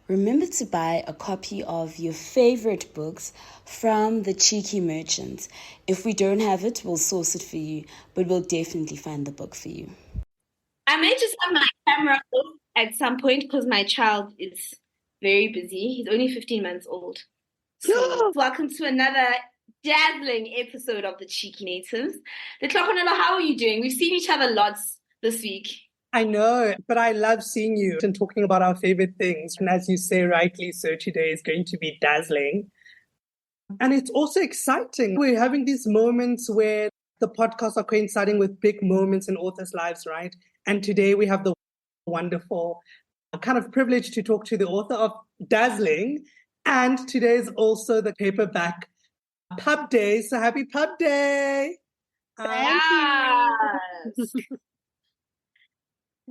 remember to buy a copy of your favorite books from the Cheeky Merchant. If we don't have it, we'll source it for you, but we'll definitely find the book for you. I may just have my camera off at some point because my child is very busy. He's only 15 months old. So welcome to another dazzling episode of the Cheeky Natives. How are you doing? We've seen each other lots this week. I know, but I love seeing you and talking about our favorite things. And as you say rightly so, today is going to be dazzling. And it's also exciting. We're having these moments where the podcasts are coinciding with big moments in authors' lives, right? And today we have the wonderful kind of privilege to talk to the author of Dazzling. And today is also the paperback pub day. So happy pub day. Thank you.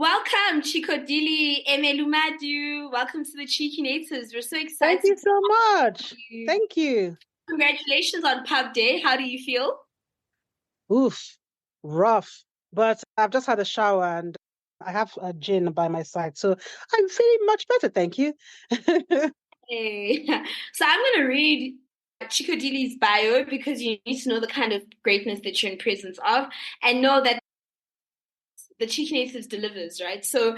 Welcome, Chịkọdịlị Emelụmadụ. Welcome to the Cheeky Natives. We're so excited. Thank you so much. Thank you. Congratulations on Pub Day. How do you feel? Oof, rough. But I've just had a shower and I have a gin by my side. So I'm feeling much better. Thank you. Hey. So I'm going to read Chịkọdịlị's bio because you need to know the kind of greatness that you're in presence of and know that the Cheeky Natives delivers, right? So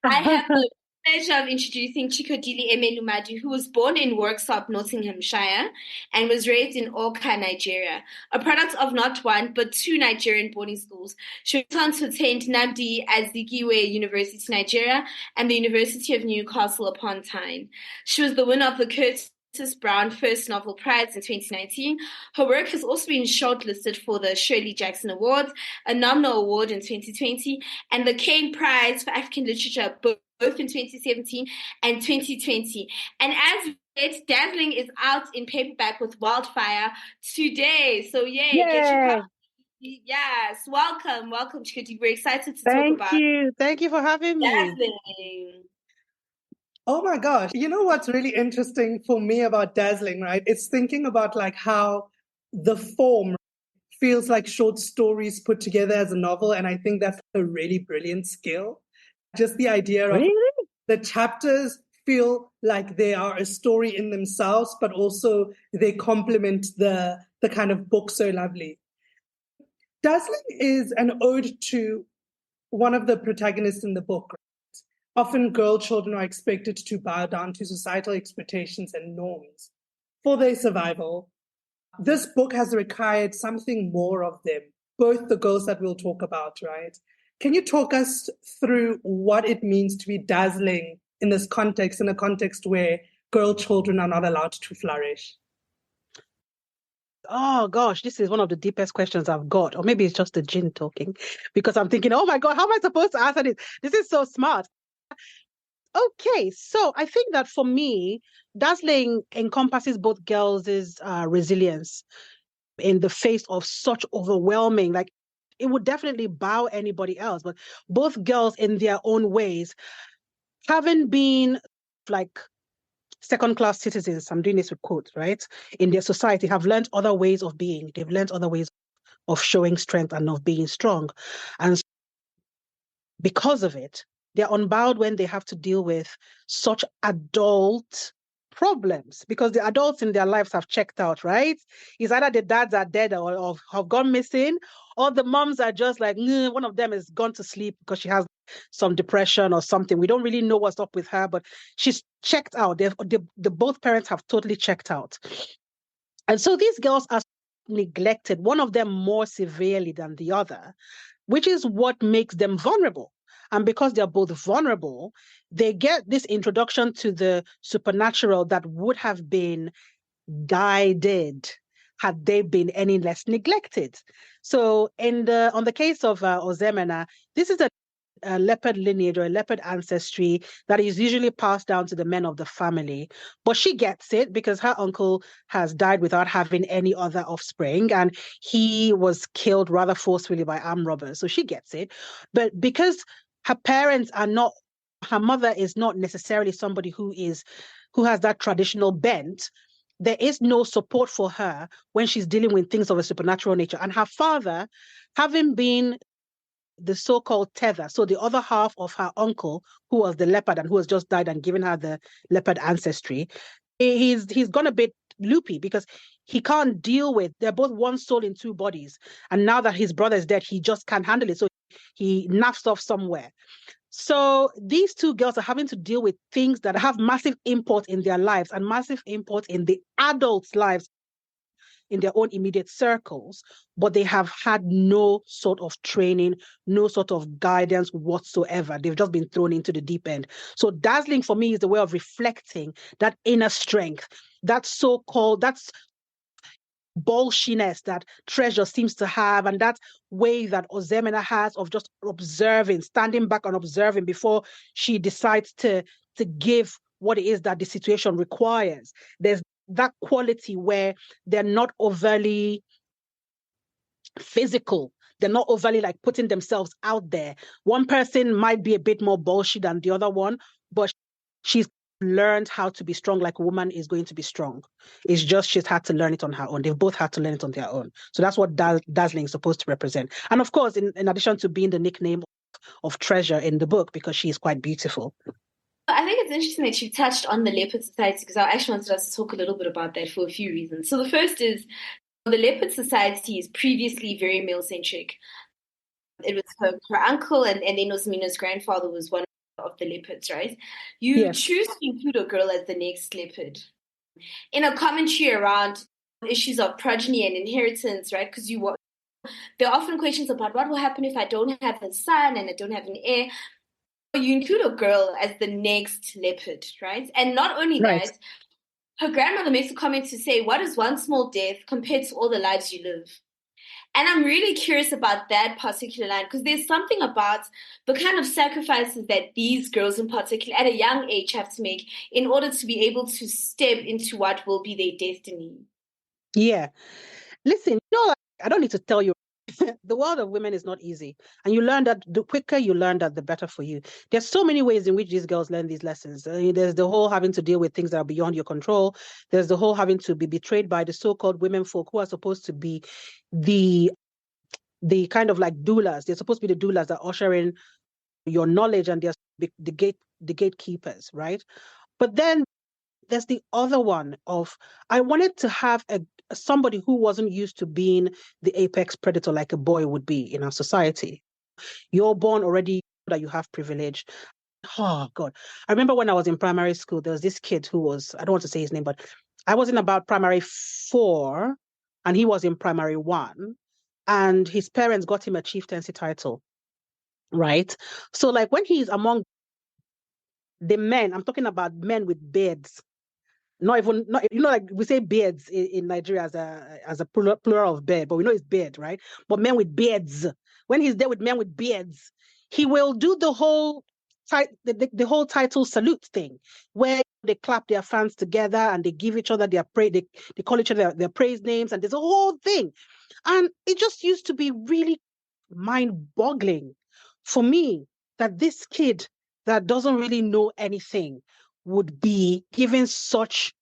I have the pleasure of introducing Chịkọdịlị Emelụmadụ, who was born in Worksop, Nottinghamshire, and was raised in Awka, Nigeria. A product of not one, but two Nigerian boarding schools. She went on to attend Nnamdi Azikiwe University, Nigeria, and the University of Newcastle upon Tyne. She was the winner of the Curtis Brown First Novel Prize in 2019. Her work has also been shortlisted for the Shirley Jackson Awards, a nominal award in 2020, and the Kane Prize for African Literature, both in 2017 and 2020. And as it's Dazzling is out in paperback with Wildfire today. So yay. Get your copy. Yes, welcome, Chikoti. We're excited to talk about. Thank you for having me. Dazzling. Oh my gosh. You know what's really interesting for me about Dazzling, right? It's thinking about like how the form feels like short stories put together as a novel. And I think that's a really brilliant skill. Just the idea of the chapters feel like they are a story in themselves, but also they complement the kind of book so lovely. Dazzling is an ode to one of the protagonists in the book. Often girl children are expected to bow down to societal expectations and norms for their survival. This book has required something more of them, both the girls that we'll talk about, right? Can you talk us through what it means to be dazzling in this context, in a context where girl children are not allowed to flourish? Oh gosh, this is one of the deepest questions I've got. Or maybe it's just the gin talking, because I'm thinking, oh my God, how am I supposed to answer this? This is so smart. Okay, so I think that for me, Dazzling encompasses both girls' resilience in the face of such overwhelming, like it would definitely bow anybody else, but both girls in their own ways, having been like second-class citizens, I'm doing this with quotes, right, in their society, have learned other ways of being. They've learned other ways of showing strength and of being strong. And because of it, they're unbound when they have to deal with such adult problems, because the adults in their lives have checked out, right? It's either the dads are dead or have gone missing, or the moms are just like, one of them has gone to sleep because she has some depression or something. We don't really know what's up with her, but she's checked out. The both parents have totally checked out. And so these girls are neglected, one of them more severely than the other, which is what makes them vulnerable. And because they're both vulnerable, they get this introduction to the supernatural that would have been guided had they been any less neglected. So on the case of Ozoemena, this is a leopard lineage or a leopard ancestry that is usually passed down to the men of the family. But she gets it because her uncle has died without having any other offspring, and he was killed rather forcefully by armed robbers. So she gets it. But because her parents are not, her mother is not necessarily somebody who has that traditional bent, there is no support for her when she's dealing with things of a supernatural nature. And her father, having been the so-called tether. So the other half of her uncle, who was the leopard and who has just died and given her the leopard ancestry, he's gone a bit loopy because he can't deal with, they're both one soul in two bodies. And now that his brother is dead, he just can't handle it. So he naps off somewhere. So these two girls are having to deal with things that have massive import in their lives and massive import in the adults' lives in their own immediate circles, but they have had no sort of training, no sort of guidance whatsoever. They've just been thrown into the deep end. So Dazzling for me is the way of reflecting that inner strength, that so-called, that's bolshiness that Treasure seems to have, and that way that Ozoemena has of just observing, standing back and observing before she decides to give what it is that the situation requires. There's that quality where they're not overly physical. They're not overly like putting themselves out there. One person might be a bit more bolshy than the other one, but she's learned how to be strong like a woman is going to be strong. It's just she's had to learn it on her own. They've both had to learn it on their own. So that's what Dazzling is supposed to represent. And of course, in addition to being the nickname of Treasure in the book, because she is quite beautiful. I think it's interesting that you touched on the Leopard Society, because I actually wanted us to talk a little bit about that for a few reasons. So the first is the Leopard Society is previously very male-centric. It was her uncle, and then Ozoemena's grandfather was one of the leopards, right? You choose to include a girl as the next leopard. In a commentary around issues of progeny and inheritance, right? Because there are often questions about what will happen if I don't have a son and I don't have an heir. You include a girl as the next leopard, right? And not only that, her grandmother makes a comment to say, what is one small death compared to all the lives you live? And I'm really curious about that particular line, because there's something about the kind of sacrifices that these girls in particular at a young age have to make in order to be able to step into what will be their destiny. Yeah. Listen, I don't need to tell you, the world of women is not easy. And you learn that the quicker you learn that, the better for you. There's so many ways in which these girls learn these lessons. There's the whole having to deal with things that are beyond your control. There's the whole having to be betrayed by the so-called women folk who are supposed to be the kind of like doulas. They're supposed to be the doulas that usher in your knowledge, and they're the gatekeepers, right? But then there's the other one of, I wanted to have somebody who wasn't used to being the apex predator like a boy would be in our society. You're born already that you have privilege. Oh God. I remember when I was in primary school, there was this kid who was, I don't want to say his name, but I was in about primary 4 and he was in primary 1, and his parents got him a chieftaincy title. Right? So like when he's among the men, I'm talking about men with beards. Not like we say beards in Nigeria as a plural of beard, but we know it's beard, right? But men with beards. When he's there with men with beards, he will do the whole the whole title salute thing, where they clap their fans together and they give each other their praise. They call each other their praise names, and there's a whole thing. And it just used to be really mind-boggling for me that this kid that doesn't really know anything would be given such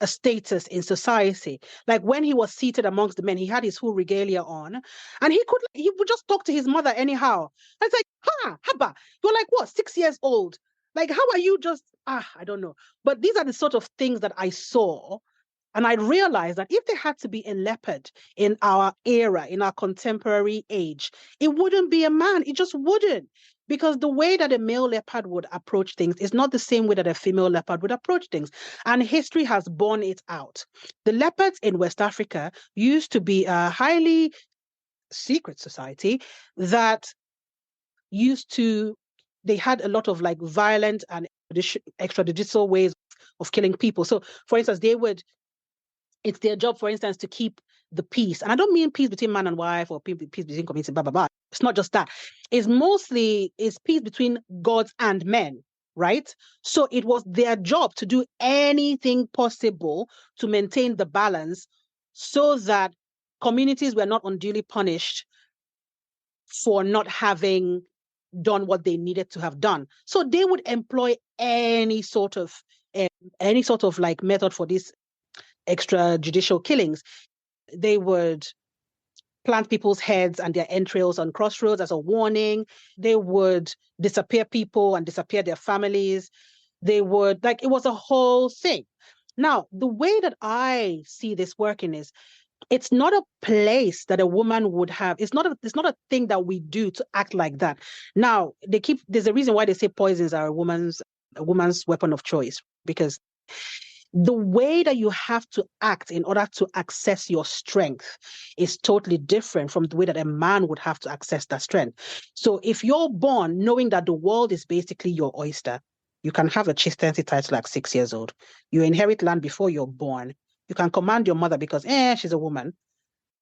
a status in society. Like when he was seated amongst the men, he had his full regalia on, and he would just talk to his mother anyhow. I was like, haba, you're like what, 6 years old? Like, how are you just, I don't know. But these are the sort of things that I saw, and I realized that if there had to be a leopard in our era, in our contemporary age, it wouldn't be a man. It just wouldn't. Because the way that a male leopard would approach things is not the same way that a female leopard would approach things. And history has borne it out. The leopards in West Africa used to be a highly secret society that they had a lot of like violent and extrajudicial ways of killing people. So, for instance, it's their job, for instance, to keep the peace. And I don't mean peace between man and wife or peace between communities, blah, blah, blah. It's not just that. It's peace between gods and men, right? So it was their job to do anything possible to maintain the balance so that communities were not unduly punished for not having done what they needed to have done. So they would employ any sort of like method for these extrajudicial killings. They would plant people's heads and their entrails on crossroads as a warning. They would disappear people and disappear their families. They would, like, it was a whole thing. Now, the way that I see this working is, it's not a place that a woman would have. It's not a thing that we do to act like that. Now, there's a reason why they say poisons are a woman's weapon of choice, because the way that you have to act in order to access your strength is totally different from the way that a man would have to access that strength. So if you're born knowing that the world is basically your oyster, you can have a chieftaincy title like 6 years old. You inherit land before you're born. You can command your mother because, she's a woman.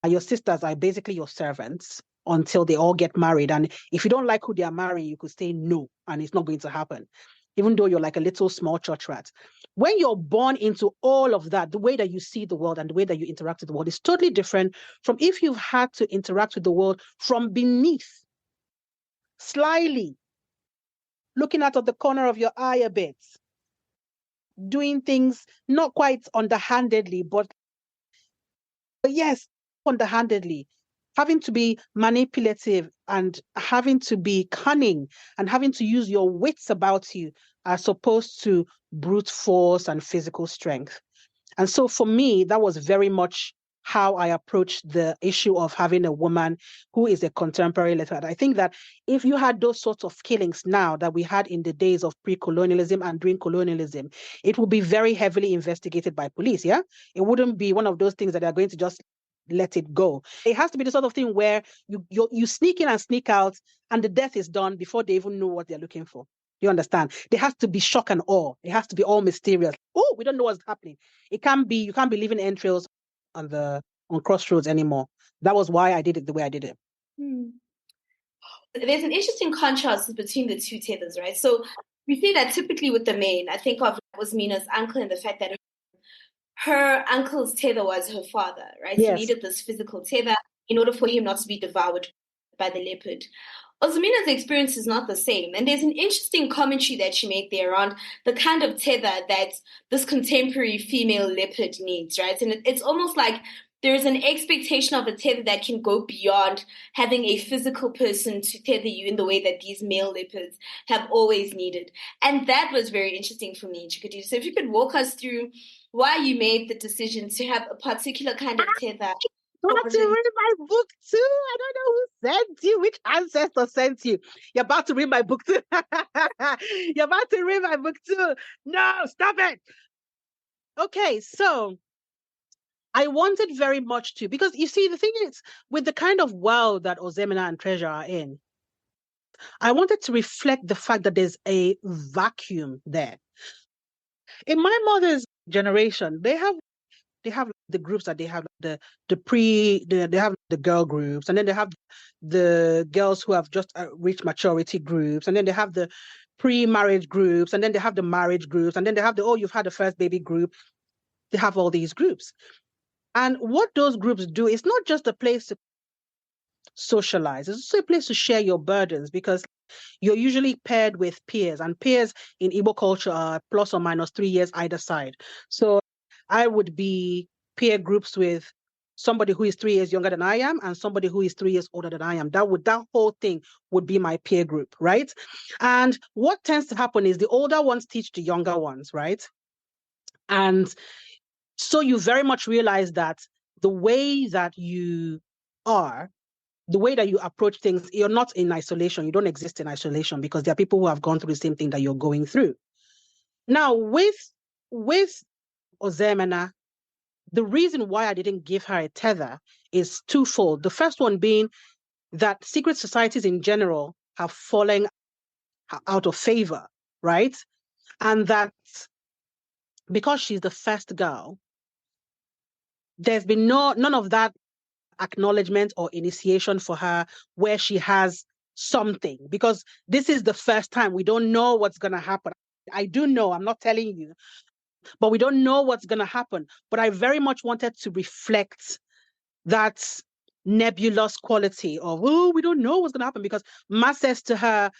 And your sisters are basically your servants until they all get married. And if you don't like who they are marrying, you could say no, and it's not going to happen, even though you're like a little small church rat. When you're born into all of that, the way that you see the world and the way that you interact with the world is totally different from if you've had to interact with the world from beneath, slyly, looking out of the corner of your eye a bit, doing things not quite underhandedly, but yes, underhandedly, having to be manipulative and having to be cunning and having to use your wits about you as opposed to brute force and physical strength. And so for me, that was very much how I approached the issue of having a woman who is a contemporary literate. I think that if you had those sorts of killings now that we had in the days of pre-colonialism and during colonialism, it would be very heavily investigated by police, yeah? It wouldn't be one of those things that are going to just let it go. It has to be the sort of thing where you sneak in and sneak out and the death is done before they even know what they're looking for. You understand? There has to be shock and awe. It has to be all mysterious. Oh, we don't know what's happening. You can't be leaving entrails on crossroads anymore. That was why I did it the way I did it. There's an interesting contrast between the two tethers, right? So we see that typically with the main, I think of Ozoemena's uncle and the fact that her uncle's tether was her father, right? Yes. She needed this physical tether in order for him not to be devoured by the leopard. Ozoemena's experience is not the same. And there's an interesting commentary that she made there around the kind of tether that this contemporary female leopard needs, right? And it's almost like there's an expectation of a tether that can go beyond having a physical person to tether you in the way that these male leopards have always needed. And that was very interesting for me, Chịkọdịlị. So if you could walk us through why you made the decision to have a particular kind of tether. You have to read my book too. I don't know who sent you, which ancestor sent you. You're about to read my book too. You're about to read my book too. No, stop it. Okay, so I wanted very much to, because you see, the thing is, with the kind of world that Ozoemena and Treasure are in, I wanted to reflect the fact that there's a vacuum there. In my mother's generation, they have the groups that they have, they have the girl groups, and then they have the girls who have just reached maturity groups, and then they have the pre-marriage groups, and then they have the marriage groups, and then they have the you've had the first baby group. They have all these groups. And what those groups do is not just a place to socialize, it's also a place to share your burdens, because you're usually paired with peers, and peers in Igbo culture are plus or minus 3 years either side. So I would be peer groups with somebody who is 3 years younger than I am and somebody who is 3 years older than I am. That whole thing would be my peer group, right? And what tends to happen is the older ones teach the younger ones, right? And so you very much realize that the way that you are, the way that you approach things, you're not in isolation. You don't exist in isolation, because there are people who have gone through the same thing that you're going through. Now, with Ozoemena, the reason why I didn't give her a tether is twofold. The first one being that secret societies in general have fallen out of favor, right? And that because she's the first girl, there's been none of that acknowledgement or initiation for her where she has something, because this is the first time. We don't know what's going to happen. I do know, I'm not telling you, but we don't know what's going to happen. But I very much wanted to reflect that nebulous quality of, we don't know what's going to happen, because Ma says to her,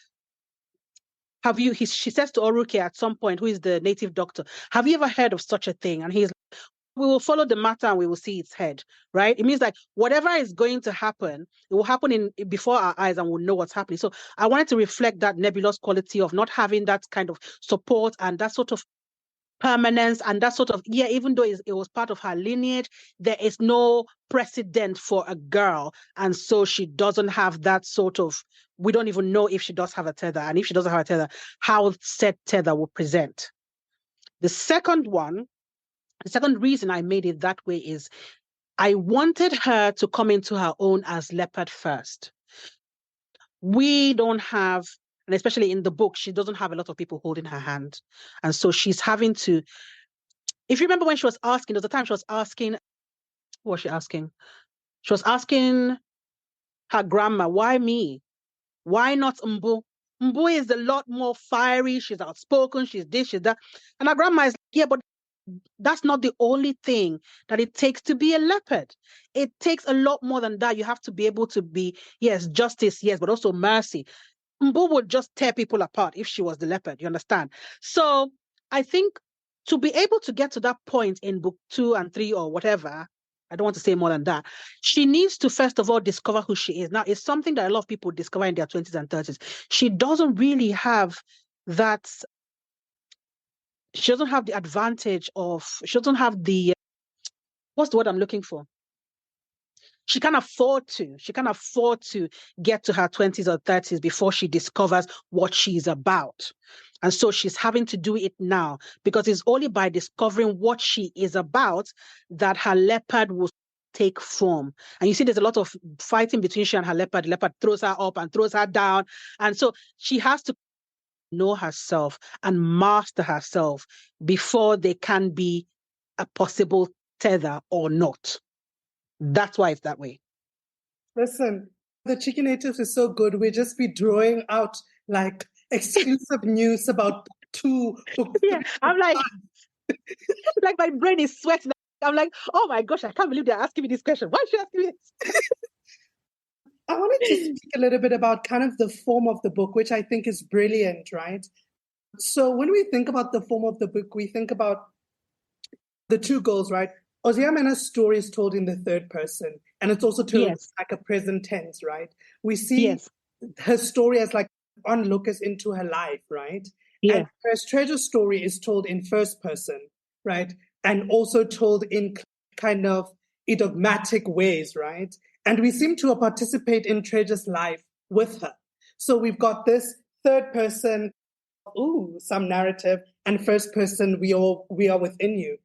she says to Oruke at some point, who is the native doctor, have you ever heard of such a thing? And he's we will follow the matter and we will see its head, right? It means like whatever is going to happen, it will happen before our eyes and we'll know what's happening. So I wanted to reflect that nebulous quality of not having that kind of support and that sort of permanence and that sort of, even though it was part of her lineage, there is no precedent for a girl. And so she doesn't have that sort of, we don't even know if she does have a tether. And if she doesn't have a tether, how said tether will present. The second reason I made it that way is I wanted her to come into her own as leopard first. We don't have, and especially in the book, she doesn't have a lot of people holding her hand. And so she's having to, if you remember when she was asking, there was a time she was asking, what was she asking? She was asking her grandma, why me? Why not Mbu? Mbu is a lot more fiery. She's outspoken. She's this, she's that. And her grandma is like, but that's not the only thing that it takes to be a leopard. It takes a lot more than that. You have to be able to be, yes, justice, yes, but also mercy. Mbu would just tear people apart if she was the leopard, you understand? So I think to be able to get to that point in book 2 and 3 or whatever, I don't want to say more than that, she needs to first of all discover who she is. Now, it's something that a lot of people discover in their 20s and 30s. She doesn't really have that. She doesn't have the advantage of, she doesn't have the, what's the word I'm looking for? She can't afford to get to her 20s or 30s before she discovers what she's about. And so she's having to do it now, because it's only by discovering what she is about that her leopard will take form. And you see there's a lot of fighting between she and her leopard. The leopard throws her up and throws her down. And so she has to know herself and master herself before there can be a possible tether or not. That's why it's that way. Listen, the Chicken Natives is so good. We just be drawing out like exclusive news about book 2. Yeah, I'm like my brain is sweating. I'm like, oh my gosh, I can't believe they're asking me this question. Why should you ask me this? I wanted to speak a little bit about kind of the form of the book, which I think is brilliant, right? So when we think about the form of the book, we think about the two girls, right? Ozoemena's story is told in the third person, and it's also told like a present tense, right? We see her story as like onlookers into her life, right? Yeah. And her Treasure's story is told in first person, right? And also told in kind of idiomatic ways, right? And we seem to participate in Treasure's life with her. So we've got this third person, some narrative, and first person, we are within you.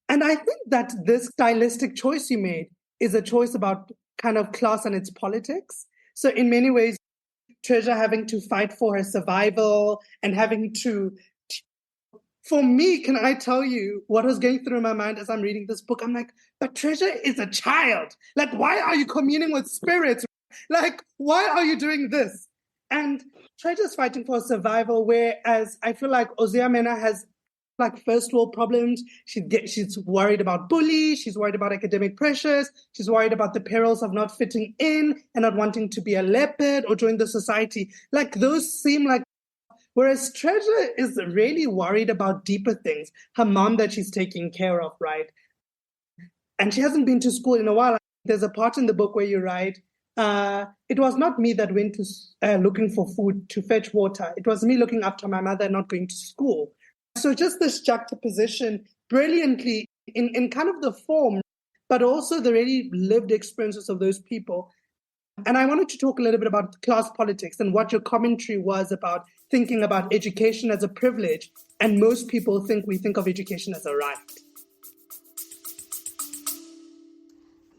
And I think that this stylistic choice you made is a choice about kind of class and its politics. So in many ways, Treasure having to fight for her survival and having to, for me, can I tell you what was going through my mind as I'm reading this book? I'm like, but Treasure is a child. Like, why are you communing with spirits? Like, why are you doing this? And Treasure's fighting for survival, whereas I feel like Ozoemena has like first world problems. She's worried about bullies. She's worried about academic pressures. She's worried about the perils of not fitting in and not wanting to be a leopard or join the society. Like those seem like, whereas Treasure is really worried about deeper things. Her mom that she's taking care of, right? And she hasn't been to school in a while. There's a part in the book where you write, it was not me that went to looking for food to fetch water. It was me looking after my mother and not going to school. So just this juxtaposition brilliantly in kind of the form, but also the really lived experiences of those people. And I wanted to talk a little bit about class politics and what your commentary was about thinking about education as a privilege. And most people we think of education as a right.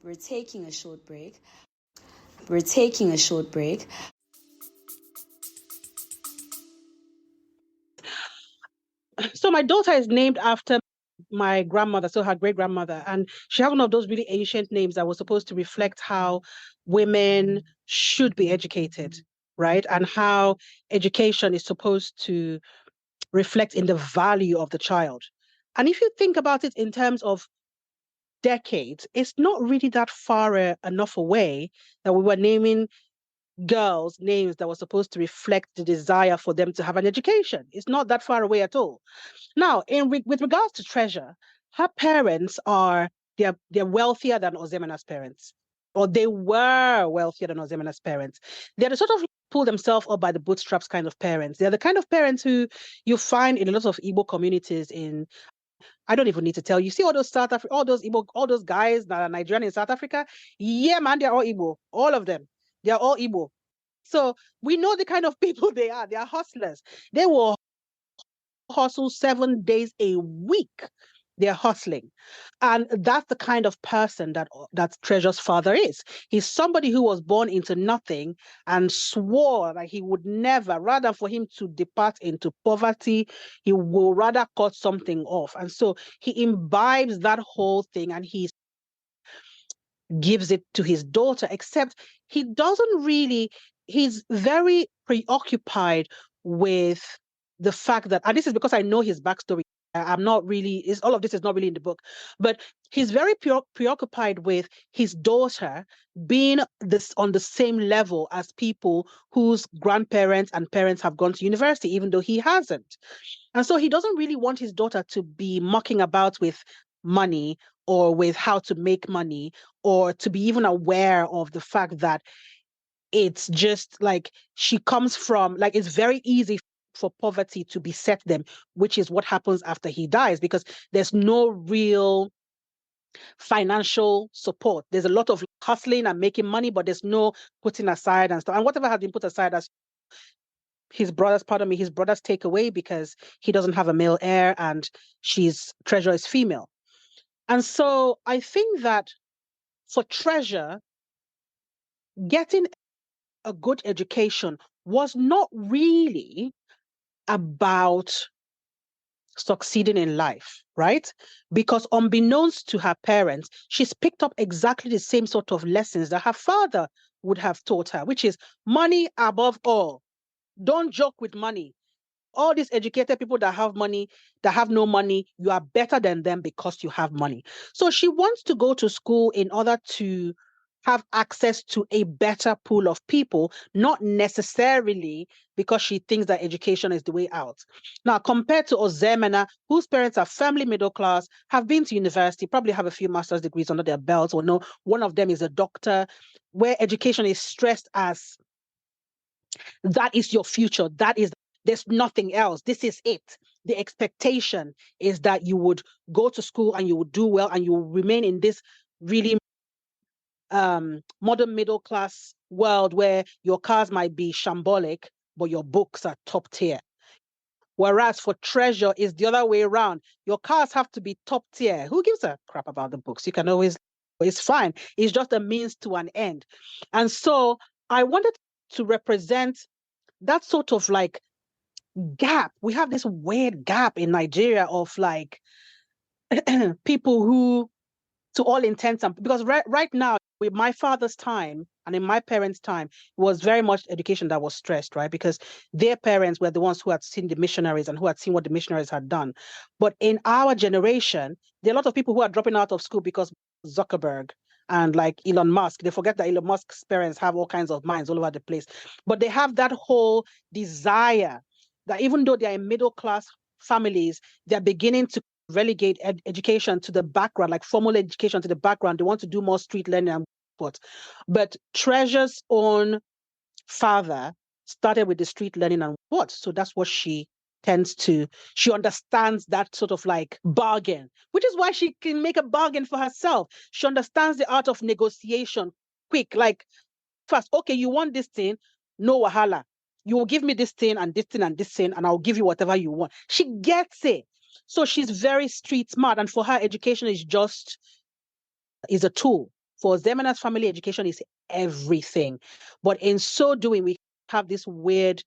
We're taking a short break. So my daughter is named after my grandmother, so her great-grandmother, and she has one of those really ancient names that was supposed to reflect how women should be educated, right? And how education is supposed to reflect in the value of the child. And if you think about it in terms of decades, it's not really that far enough away that we were naming girls names that were supposed to reflect the desire for them to have an education. It's not that far away at all. Now, with regards to Treasure, her parents they're wealthier than Ozoemena's parents, or they were wealthier than Ozoemena's parents. They're the sort of pull themselves up by the bootstraps kind of parents. They're the kind of parents who you find in a lot of Igbo communities in, I don't even need to tell you. See all those all those Igbo, all those guys that are Nigerian in South Africa? Yeah, man, they're all Igbo. All of them. They're all Igbo. So we know the kind of people they are. They are hustlers. They will hustle 7 days a week. They're hustling. And that's the kind of person that Treasure's father is. He's somebody who was born into nothing and swore that he would never, rather for him to depart into poverty, he will rather cut something off. And so he imbibes that whole thing and he gives it to his daughter, except he doesn't really, he's very preoccupied with the fact that, and this is because I know his backstory. I'm not really, all of this is not really in the book, but he's very preoccupied with his daughter being on the same level as people whose grandparents and parents have gone to university, even though he hasn't. And so he doesn't really want his daughter to be mucking about with money or with how to make money, or to be even aware of the fact that it's just like she comes from, like, it's very easy for poverty to beset them, which is what happens after he dies, because there's no real financial support. There's a lot of hustling and making money, but there's no putting aside and stuff. And whatever has been put aside, as his brothers take away because he doesn't have a male heir and Treasure is female. And so I think that for Treasure, getting a good education was not really about succeeding in life, right? Because unbeknownst to her parents, she's picked up exactly the same sort of lessons that her father would have taught her, which is money above all. Don't joke with money. All these educated people that have money, that have no money, you are better than them because you have money. So she wants to go to school in order to have access to a better pool of people, not necessarily because she thinks that education is the way out. Now, compared to Ozoemena, whose parents are family middle class, have been to university, probably have a few master's degrees under their belts, or no, one of them is a doctor, where education is stressed as that is your future, there's nothing else. This is it. The expectation is that you would go to school and you would do well and you will remain in this really modern middle class world where your cars might be shambolic, but your books are top tier. Whereas for Treasure, is the other way around. Your cars have to be top tier. Who gives a crap about the books? You can always, it's fine. It's just a means to an end. And so I wanted to represent that sort of like gap. We have this weird gap in Nigeria of like people who, to all intents and because right now, with my father's time and in my parents' time, it was very much education that was stressed, right? Because their parents were the ones who had seen the missionaries and who had seen what the missionaries had done. But in our generation, there are a lot of people who are dropping out of school because Zuckerberg and like Elon Musk. They forget that Elon Musk's parents have all kinds of minds all over the place. But they have that whole desire that even though they're in middle class families, they're beginning to relegate education to the background, like formal education to the background. They want to do more street learning and what. But Treasure's own father started with the street learning and what. So that's what she tends to, she understands that sort of like bargain, which is why she can make a bargain for herself. She understands the art of negotiation quick, like fast. Okay, you want this thing, no wahala. You will give me this thing and this thing and this thing, and I'll give you whatever you want. She gets it. So she's very street smart. And for her, education is a tool. For Ozoemena's family, education is everything. But in so doing, we have this weird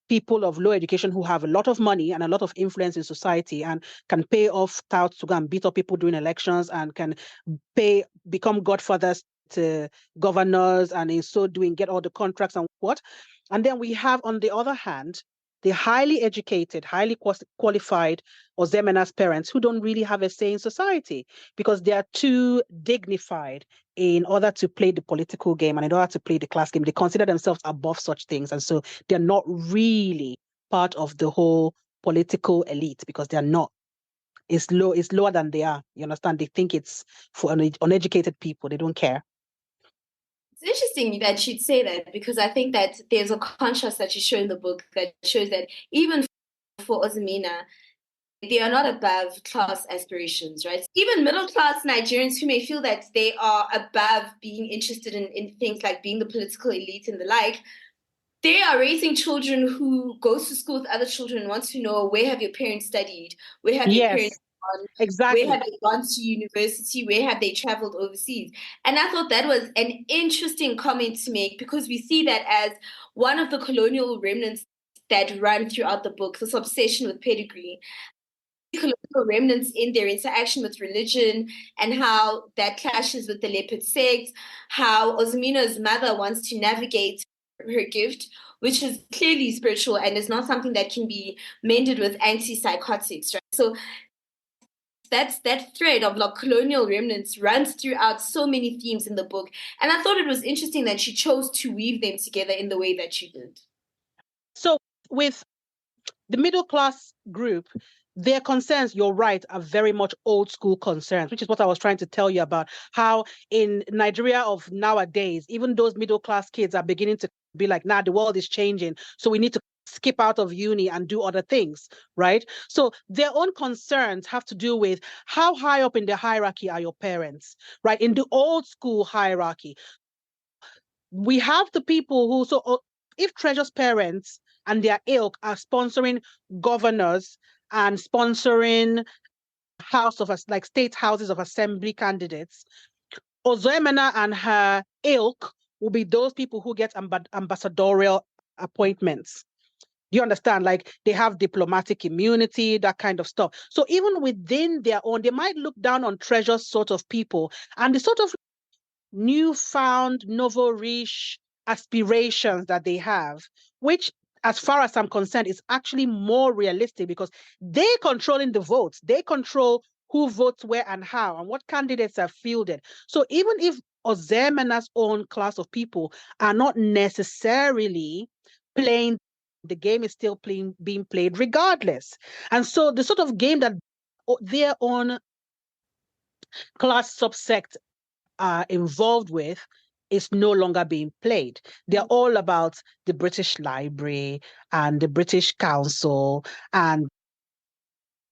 people of low education who have a lot of money and a lot of influence in society and can pay off touts to go and beat up people during elections and can become godfathers to governors, and in so doing get all the contracts and what. And then we have, on the other hand, the highly educated, highly qualified Ozoemena's parents who don't really have a say in society because they are too dignified in order to play the political game and in order to play the class game. They consider themselves above such things. And so they're not really part of the whole political elite because they're not is lower than they are. You understand? They think it's for uneducated people. They don't care. It's interesting that you'd say that, because I think that there's a contrast that you show in the book that shows that even for Ozoemena, they are not above class aspirations, right? Even middle class Nigerians who may feel that they are above being interested in things like being the political elite and the like, they are raising children who goes to school with other children and wants to know, where have your parents studied? Where have your parents gone? Exactly. Where have they gone to university? Where have they traveled overseas? And I thought that was an interesting comment to make, because we see that as one of the colonial remnants that run throughout the book, this obsession with pedigree. Colonial remnants in their interaction with religion and how that clashes with the leopard sect, how Ozoemena's mother wants to navigate her gift, which is clearly spiritual and is not something that can be mended with antipsychotics, right? So that thread of like colonial remnants runs throughout so many themes in the book. And I thought it was interesting that she chose to weave them together in the way that she did. So with the middle class group, their concerns, you're right, are very much old school concerns, which is what I was trying to tell you about, how in Nigeria of nowadays, even those middle class kids are beginning to be like, nah, the world is changing, so we need to skip out of uni and do other things, right? So their own concerns have to do with how high up in the hierarchy are your parents, right? In the old school hierarchy, we have the people who, so if Treasure's parents and their ilk are sponsoring governors and sponsoring like state houses of assembly candidates, Ozoemena and her ilk will be those people who get ambassadorial appointments. Do you understand? Like they have diplomatic immunity, that kind of stuff. So even within their own, they might look down on Treasure sort of people and the sort of newfound, novel, rich aspirations that they have, which, as far as I'm concerned, is actually more realistic because they're controlling the votes. They control who votes where and how and what candidates are fielded. So even if Ozoemena's own class of people are not necessarily playing, the game is still being played regardless. And so the sort of game that their own class subsect are involved with is no longer being played. They're all about the British Library and the British Council and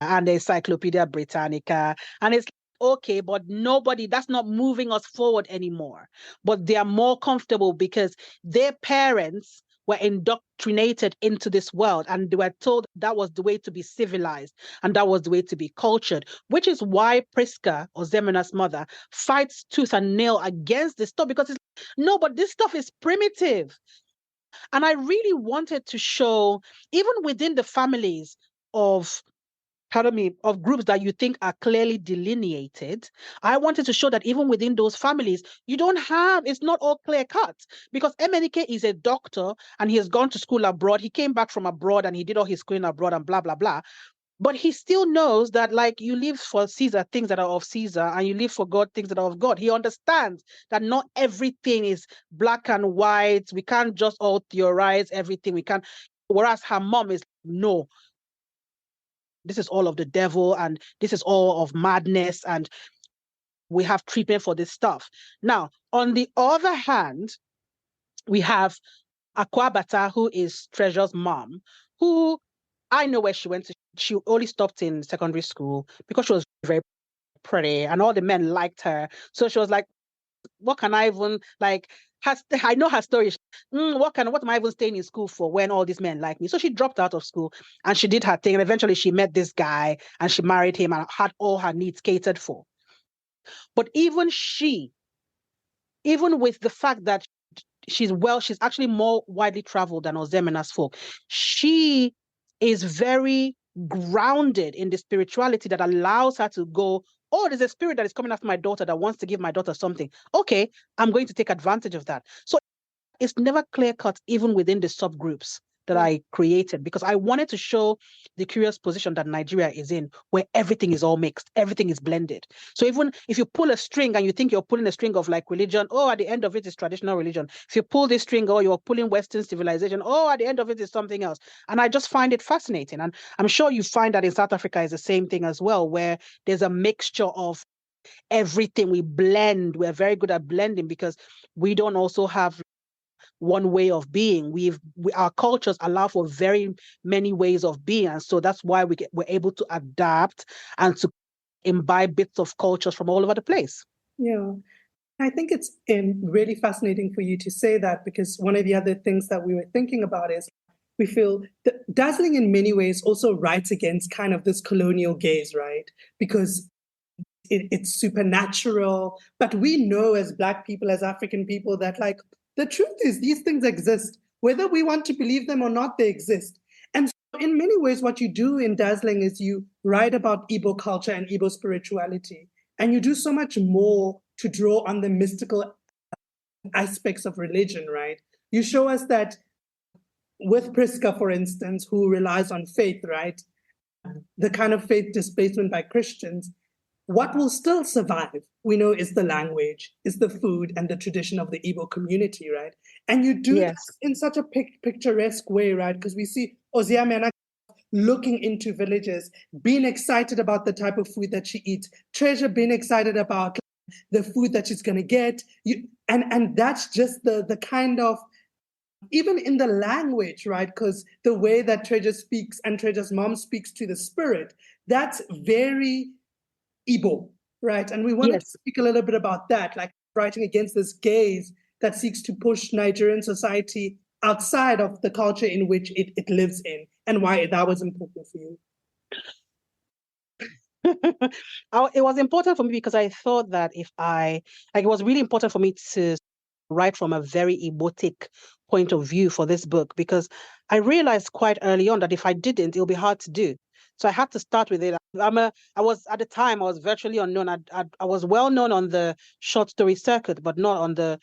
the Encyclopedia Britannica. And it's okay, but that's not moving us forward anymore. But they are more comfortable because their parents were indoctrinated into this world and they were told that was the way to be civilized and that was the way to be cultured, which is why Priska, Ozoemena's mother, fights tooth and nail against this stuff because no, but this stuff is primitive. And I really wanted to show, even within the families of groups that you think are clearly delineated, I wanted to show that even within those families, it's not all clear cut. Because Emenike is a doctor and he has gone to school abroad. He came back from abroad and he did all his schooling abroad and blah, blah, blah. But he still knows that, like, you live for Caesar things that are of Caesar and you live for God things that are of God. He understands that not everything is black and white. We can't just all theorize everything. We can't. Whereas her mom is, no, this is all of the devil and this is all of madness and we have treatment for this stuff. Now, on the other hand, we have Akwabata, who is Treasure's mom, who I know where she went to. She only stopped in secondary school because she was very pretty and all the men liked her. So she was like, what can I even, like, I know her story. What am I even staying in school for when all these men like me? So she dropped out of school and she did her thing. And eventually she met this guy and she married him and had all her needs catered for. But even with the fact that she's actually more widely traveled than Ozoemena's folk, she is very grounded in the spirituality that allows her to go, oh, there's a spirit that is coming after my daughter that wants to give my daughter something. Okay, I'm going to take advantage of that. So it's never clear cut, even within the subgroups that I created, because I wanted to show the curious position that Nigeria is in, where everything is all mixed, everything is blended. So even if you pull a string and you think you're pulling a string of like religion, oh, at the end of it is traditional religion. If you pull this string, oh, you're pulling Western civilization, oh, at the end of it is something else. And I just find it fascinating. And I'm sure you find that in South Africa is the same thing as well, where there's a mixture of everything. We blend. We're very good at blending because we don't also have one way of being. Our cultures allow for very many ways of being, and so that's why we're able to adapt and to imbibe bits of cultures from all over the place. Yeah, I think it's really fascinating for you to say that, because one of the other things that we were thinking about is we feel that Dazzling in many ways also writes against kind of this colonial gaze, right? Because it's supernatural, but we know as Black people, as African people, that like the truth is these things exist. Whether we want to believe them or not, they exist. And so in many ways, what you do in Dazzling is you write about Igbo culture and Igbo spirituality, and you do so much more to draw on the mystical aspects of religion, right? You show us that with Priska, for instance, who relies on faith, right? The kind of faith displacement by Christians, what will still survive, we know, is the language, is the food and the tradition of the Igbo community, right? And you do this in such a picturesque way, right? Because we see Ozoemena looking into villages, being excited about the type of food that she eats, Treasure being excited about the food that she's going to get. And that's just the kind of, even in the language, right? Because the way that Treasure speaks and Treasure's mom speaks to the spirit, that's very Igbo, right? And we wanted to speak a little bit about that, like writing against this gaze that seeks to push Nigerian society outside of the culture in which it lives in, and why that was important for you. It was important for me because I thought that it was really important for me to write from a very emotic point of view for this book, because I realized quite early on that if I didn't, it'll be hard to do. So I had to start with it. At the time, I was virtually unknown. I was well known on the short story circuit, but not on the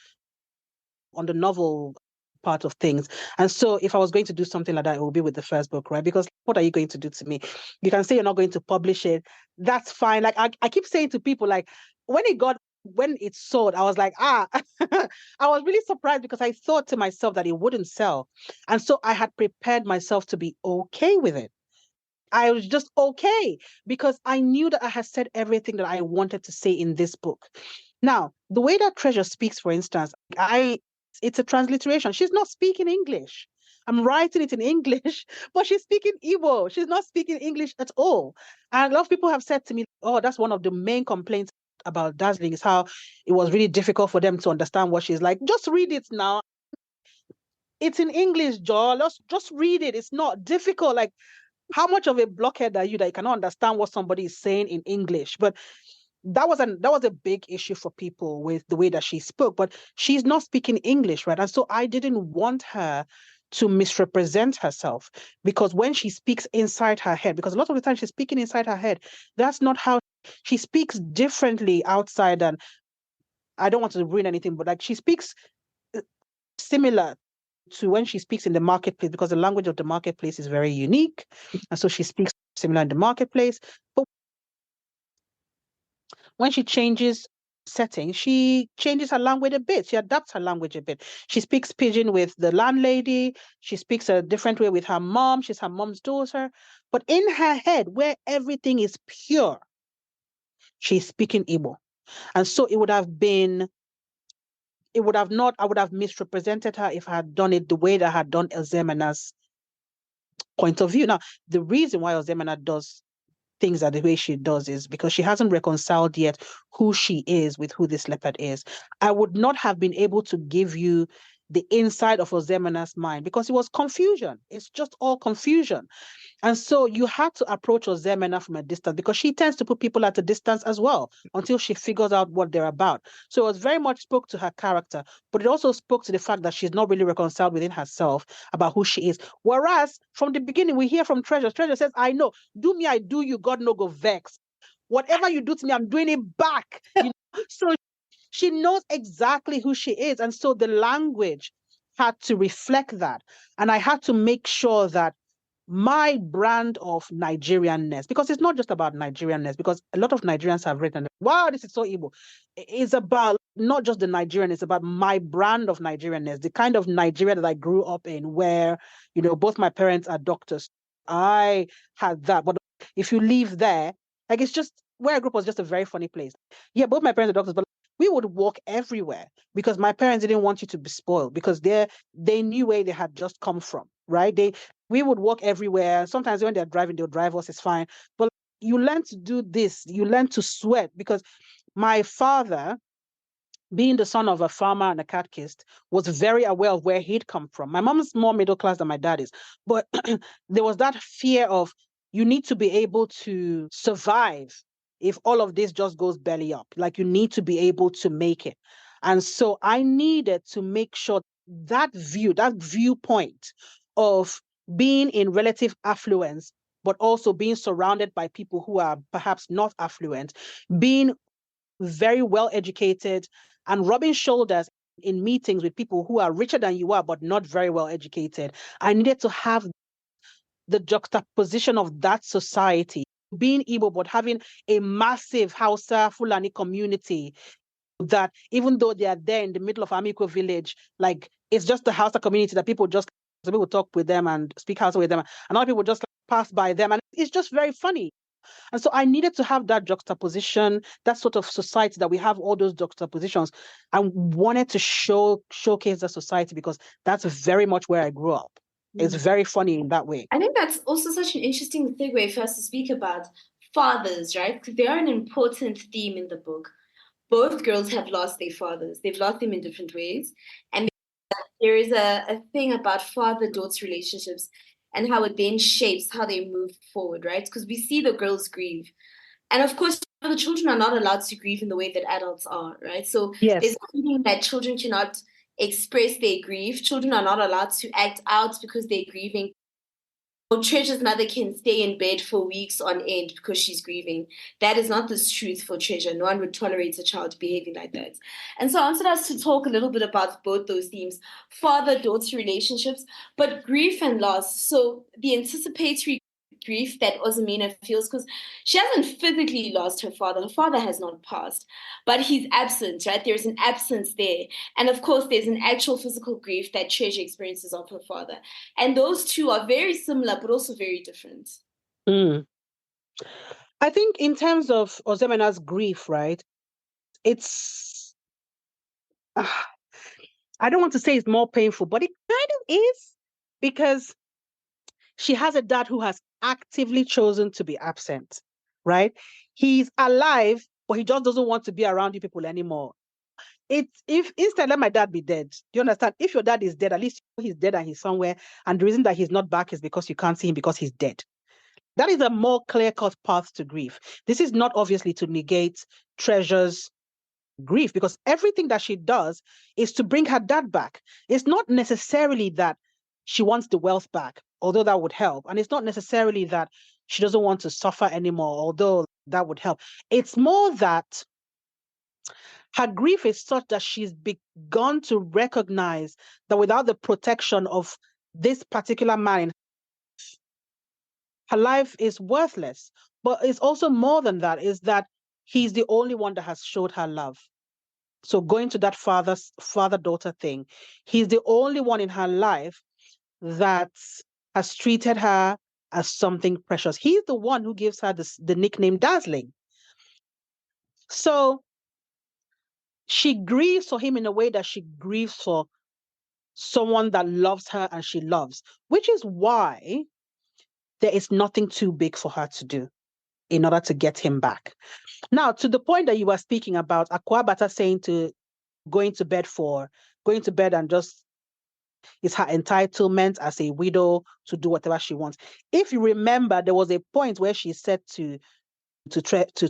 novel part of things. And so if I was going to do something like that, it would be with the first book, right? Because what are you going to do to me? You can say you're not going to publish it. That's fine. Like I keep saying to people, like when it sold, I was like, I was really surprised, because I thought to myself that it wouldn't sell. And so I had prepared myself to be okay with it. I was just okay, because I knew that I had said everything that I wanted to say in this book. Now, the way that Treasure speaks, for instance, it's a transliteration. She's not speaking English. I'm writing it in English, but she's speaking Igbo. She's not speaking English at all. And a lot of people have said to me, oh, that's one of the main complaints about Dazzling, is how it was really difficult for them to understand what she's like. Just read it now. It's in English, Joe. Let's just read it. It's not difficult. Like, how much of a blockhead are you that you cannot understand what somebody is saying in English? But that was a big issue for people with the way that she spoke. But she's not speaking English, right? And so I didn't want her to misrepresent herself, because when she speaks inside her head, because a lot of the time she's speaking inside her head, that's not how she speaks. Differently outside. And I don't want to ruin anything, but like she speaks similar to when she speaks in the marketplace, because the language of the marketplace is very unique. And so she speaks similar in the marketplace. But when she changes setting, she changes her language a bit. She adapts her language a bit. She speaks pidgin with the landlady. She speaks a different way with her mom. She's her mom's daughter. But in her head, where everything is pure, she's speaking Igbo. And so I would have misrepresented her if I had done it the way that I had done Ozoemena's point of view. Now, the reason why Ozoemena does things that the way she does is because she hasn't reconciled yet who she is with who this leopard is. I would not have been able to give you the inside of Ozoemena's mind, because it was confusion. It's just all confusion. And so you had to approach Ozoemena from a distance, because she tends to put people at a distance as well until she figures out what they're about. So it was very much spoke to her character, but it also spoke to the fact that she's not really reconciled within herself about who she is. Whereas from the beginning, we hear from Treasure. Treasure says, I know, do me, I do you, God no go vex. Whatever you do to me, I'm doing it back. So she knows exactly who she is. And so the language had to reflect that. And I had to make sure that my brand of Nigerianness, because it's not just about Nigerianness, because a lot of Nigerians have written, wow, this is so Igbo. It's about not just the Nigerian, it's about my brand of Nigerianness, the kind of Nigeria that I grew up in, where, you know, both my parents are doctors. I had that. But if you leave there, like, it's just, where I grew up was just a very funny place. Yeah, both my parents are doctors, but we would walk everywhere because my parents didn't want you to be spoiled, because they knew where they had just come from, right? We would walk everywhere. Sometimes when they're driving, they'll drive us, it's fine. But you learn to do this, you learn to sweat, because my father, being the son of a farmer and a catechist, was very aware of where he'd come from. My mom is more middle class than my dad is, but there was that fear of, you need to be able to survive if all of this just goes belly up. Like, you need to be able to make it. And so I needed to make sure that viewpoint of being in relative affluence, but also being surrounded by people who are perhaps not affluent, being very well educated, and rubbing shoulders in meetings with people who are richer than you are, but not very well educated. I needed to have the juxtaposition of that society, being Igbo, but having a massive Hausa Fulani community that, even though they are there in the middle of Amiko village, like, it's just the Hausa community that people talk with them and speak Hausa with them, and other people just pass by them, and it's just very funny. And so I needed to have that juxtaposition, that sort of society that we have all those juxtapositions, and wanted to showcase the society, because that's very much where I grew up. It's very funny in that way. I think that's also such an interesting segue for us to speak about fathers, right? Because they are an important theme in the book. Both girls have lost their fathers. They've lost them in different ways. And there is a thing about father-daughter relationships and how it then shapes how they move forward, right? Because we see the girls grieve. And of course, the children are not allowed to grieve in the way that adults are, right? So Yes. there's a feeling that children cannot express their grief. Children are not allowed to act out because they're grieving. Treasure's mother can stay in bed for weeks on end because she's grieving. That is not the truth for Treasure. No one would tolerate a child behaving like that. And so I wanted us to talk a little bit about both those themes, father-daughter relationships, but grief and loss. So the anticipatory grief that Ozoemena feels, because she hasn't physically lost her father. Her father has not passed, but he's absent, right? There's an absence there. And of course, there's an actual physical grief that Treasure experiences of her father. And those two are very similar, but also very different. I think in terms of Ozoemena's grief, right, it's, I don't want to say it's more painful, but it kind of is, because she has a dad who has actively chosen to be absent, right? He's alive, but he just doesn't want to be around you people anymore. If instead, let my dad be dead. Do you understand? If your dad is dead, at least he's dead and he's somewhere. And the reason that he's not back is because you can't see him because he's dead. That is a more clear-cut path to grief. This is not obviously to negate Treasure's grief, because everything that she does is to bring her dad back. It's not necessarily that she wants the wealth back, although that would help. And it's not necessarily that she doesn't want to suffer anymore, although that would help. It's more that her grief is such that she's begun to recognize that without the protection of this particular man, her life is worthless. But it's also more than that, is that he's the only one that has showed her love. So going to that father-daughter thing, he's the only one in her life that has treated her as something precious. He's the one who gives her the nickname Dazzling. So she grieves for him in a way that she grieves for someone that loves her and she loves, which is why there is nothing too big for her to do in order to get him back. Now, to the point that you were speaking about, Akwabata saying to going to bed and just, it's her entitlement as a widow to do whatever she wants. If you remember, there was a point where she said to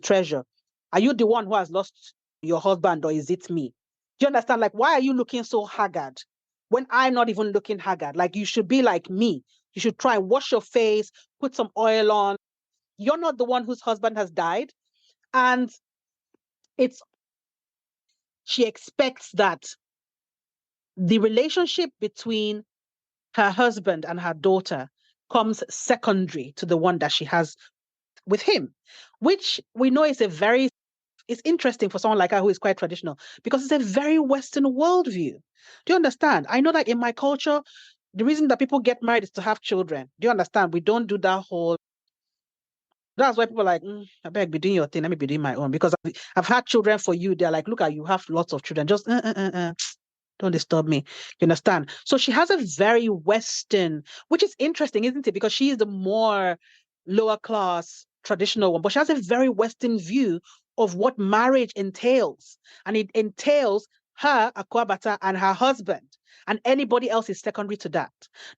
Treasure, are you the one who has lost your husband, or is it me? Do you understand? Like, why are you looking so haggard when I'm not even looking haggard? Like, you should be like me. You should try and wash your face, put some oil on. You're not the one whose husband has died. And she expects that the relationship between her husband and her daughter comes secondary to the one that she has with him, which we know is it's interesting for someone like her who is quite traditional because it's a very Western worldview. Do you understand? I know that in my culture, the reason that people get married is to have children. Do you understand? We don't do that whole. That's why people are like, I beg, be doing your thing. Let me be doing my own. Because I've had children for you. They're like, look at you have lots of children. Just don't disturb me. You understand? So she has a very Western, which is interesting, isn't it? Because she is the more lower class traditional one, but she has a very Western view of what marriage entails. And it entails her, Akwabata, and her husband. And anybody else is secondary to that.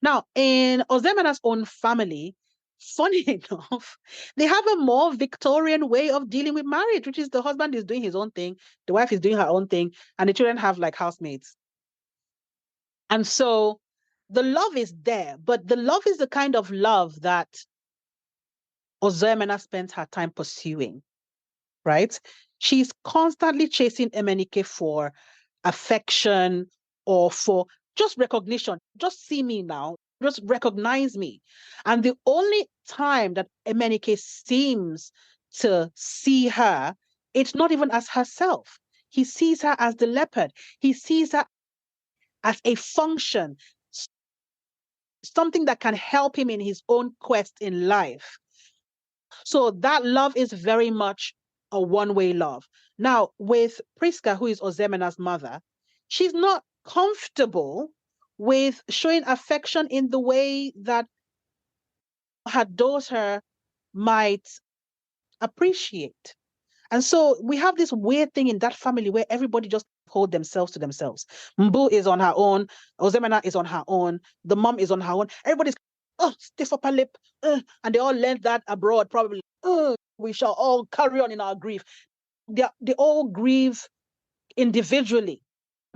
Now, in Ozoemena's own family, funny enough, they have a more Victorian way of dealing with marriage, which is the husband is doing his own thing, the wife is doing her own thing, and the children have like housemates. And so the love is there, but the love is the kind of love that Ozoemena spends her time pursuing, right? She's constantly chasing Emenike for affection or for just recognition. Just see me now. Just recognize me. And the only time that Emenike seems to see her, it's not even as herself. He sees her as the leopard. He sees her as a function, something that can help him in his own quest in life. So that love is very much a one-way love. Now, with Priska, who is Ozoemena's mother, she's not comfortable with showing affection in the way that her daughter might appreciate. And so we have this weird thing in that family where everybody just hold themselves to themselves. Mbu is on her own. Ozoemena is on her own. The mom is on her own. Everybody's, stiff upper lip. And they all learned that abroad, probably. We shall all carry on in our grief. They all grieve individually.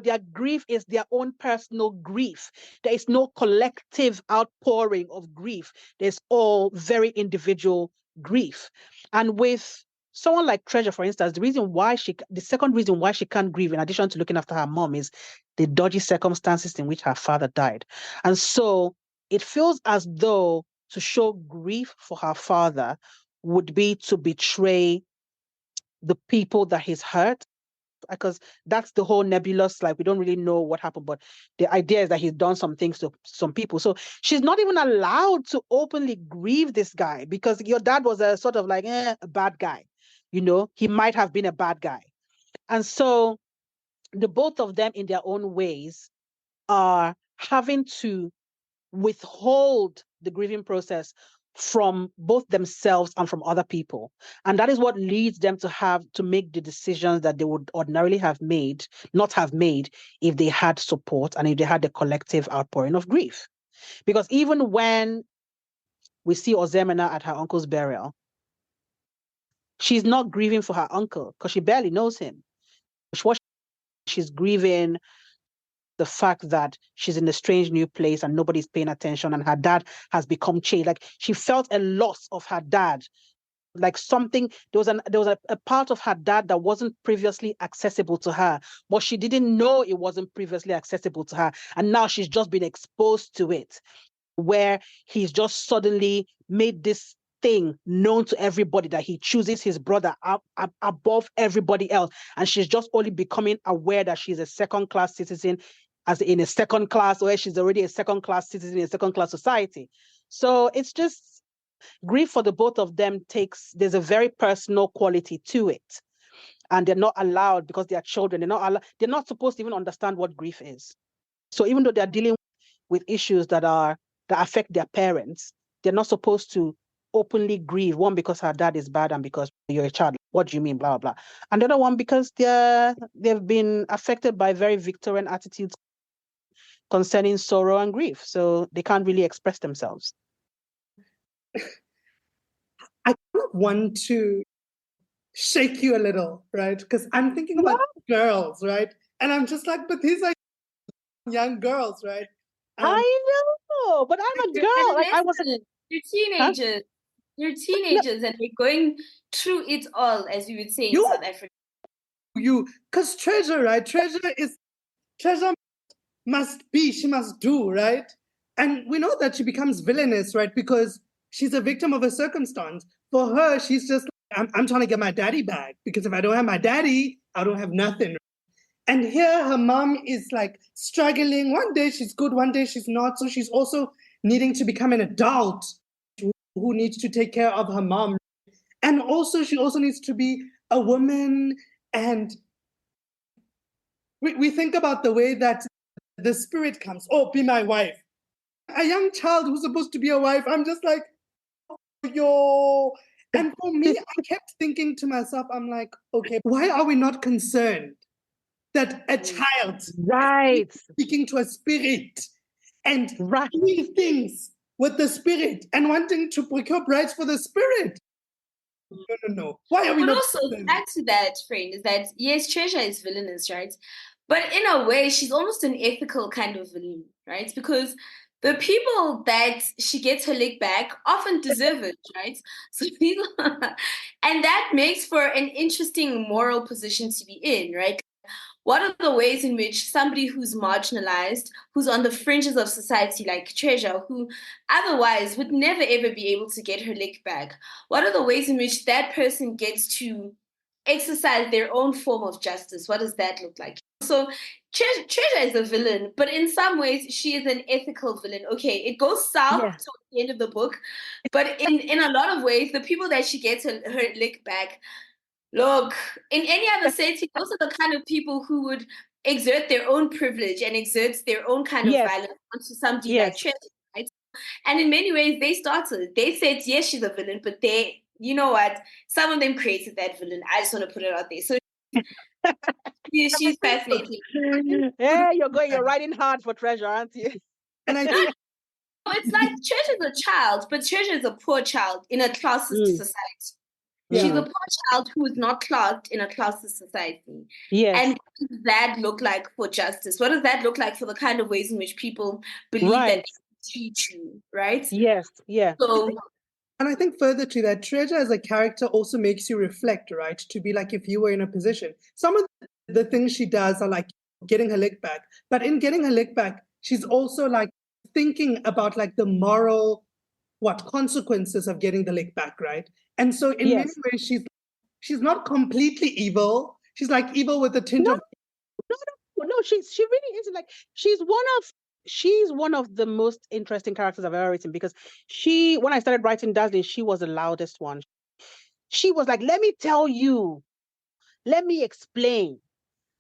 Their grief is their own personal grief. There is no collective outpouring of grief. There's all very individual grief. And with someone like Treasure, for instance, the second reason why she can't grieve, in addition to looking after her mom, is the dodgy circumstances in which her father died. And so it feels as though to show grief for her father would be to betray the people that he's hurt, because that's the whole nebulous, like we don't really know what happened, but the idea is that he's done some things to some people. So she's not even allowed to openly grieve this guy because your dad was a sort of like a bad guy. He might have been a bad guy. And so the both of them in their own ways are having to withhold the grieving process from both themselves and from other people. And that is what leads them to make the decisions that they would ordinarily not have made if they had support and if they had the collective outpouring of grief. Because even when we see Ozoemena at her uncle's burial, she's not grieving for her uncle because she barely knows him. She's grieving the fact that she's in a strange new place and nobody's paying attention and her dad has become changed. Like she felt a loss of her dad. Like something, there was a part of her dad that wasn't previously accessible to her, but she didn't know it wasn't previously accessible to her. And now she's just been exposed to it, where he's just suddenly made this thing known to everybody that he chooses his brother above everybody else. And she's just only becoming aware that she's a second-class citizen, as in a second class, where she's already a second-class citizen in a second-class society. So it's just grief for the both of them there's a very personal quality to it. And they're not allowed, because they are children, they're not supposed to even understand what grief is. So even though they're dealing with issues that affect their parents, they're not supposed to openly grieve. One, because her dad is bad, and because you're a child. What do you mean, blah, blah, blah. And the other one, because they've been affected by very Victorian attitudes concerning sorrow and grief. So they can't really express themselves. I want to shake you a little, right? Because I'm thinking about girls, right? And I'm just like, but these are young girls, right? I know, but I'm a girl. Like I was. You're teenagers. Huh? You're teenagers, and they're going through it all, as you would say in South Africa. Because Treasure, right? Treasure must be, she must do, right? And we know that she becomes villainous, right? Because she's a victim of a circumstance. For her, she's just, I'm trying to get my daddy back, because if I don't have my daddy, I don't have nothing. And here her mom is like struggling. One day she's good, one day she's not. So she's also needing to become an adult who needs to take care of her mom. And also she also needs to be a woman. And we think about the way that the spirit comes, oh, be my wife. A young child who's supposed to be a wife, I'm just like, oh, yo. And for me, I kept thinking to myself, I'm like, okay, why are we not concerned that a child Right. is speaking to a spirit and Right. doing things with the spirit and wanting to procure brides for the spirit? No. Why are we But not also, concerned? add to that, friend, is that yes, Treasure is villainous, right? But in a way, she's almost an ethical kind of villain, right? Because the people that she gets her leg back often deserve it, right? So people, and that makes for an interesting moral position to be in, right? What are the ways in which somebody who's marginalized, who's on the fringes of society, like Treasure, who otherwise would never ever be able to get her leg back, what are the ways in which that person gets to exercise their own form of justice? What does that look like? So Treasure is a villain, but in some ways she is an ethical villain. Okay, it goes south Yeah. towards the end of the book, but in a lot of ways, the people that she gets her leg back, look, in any other setting, those are the kind of people who would exert their own privilege and exert their own kind of Yes. violence onto somebody Yes. like Treasure, right? And in many ways, they started. They said, yes, she's a villain, but they, you know what? Some of them created that villain. I just want to put it out there. So she's fascinating. Yeah, you're riding hard for Treasure, aren't you? And I No, think it's like Treasure's a child, but Treasure is a poor child in a classist society. She's a poor child who is not classed in a classist society. Yes. And what does that look like for justice? What does that look like for the kind of ways in which people believe that Right. they treat you, right? Yes. Yeah. So, And I think further to that, Treasure as a character also makes you reflect, right? To be like if you were in a position. Some of the things she does are like getting her leg back. But in getting her leg back, she's also like thinking about like the moral, consequences of getting the leg back, right? And so in many Yes. ways, she's not completely evil. She's like evil with a tinge No, of no, she really is like she's one of the most interesting characters I've ever written, because when I started writing Dazzling, she was the loudest one. She was like, let me tell you, let me explain.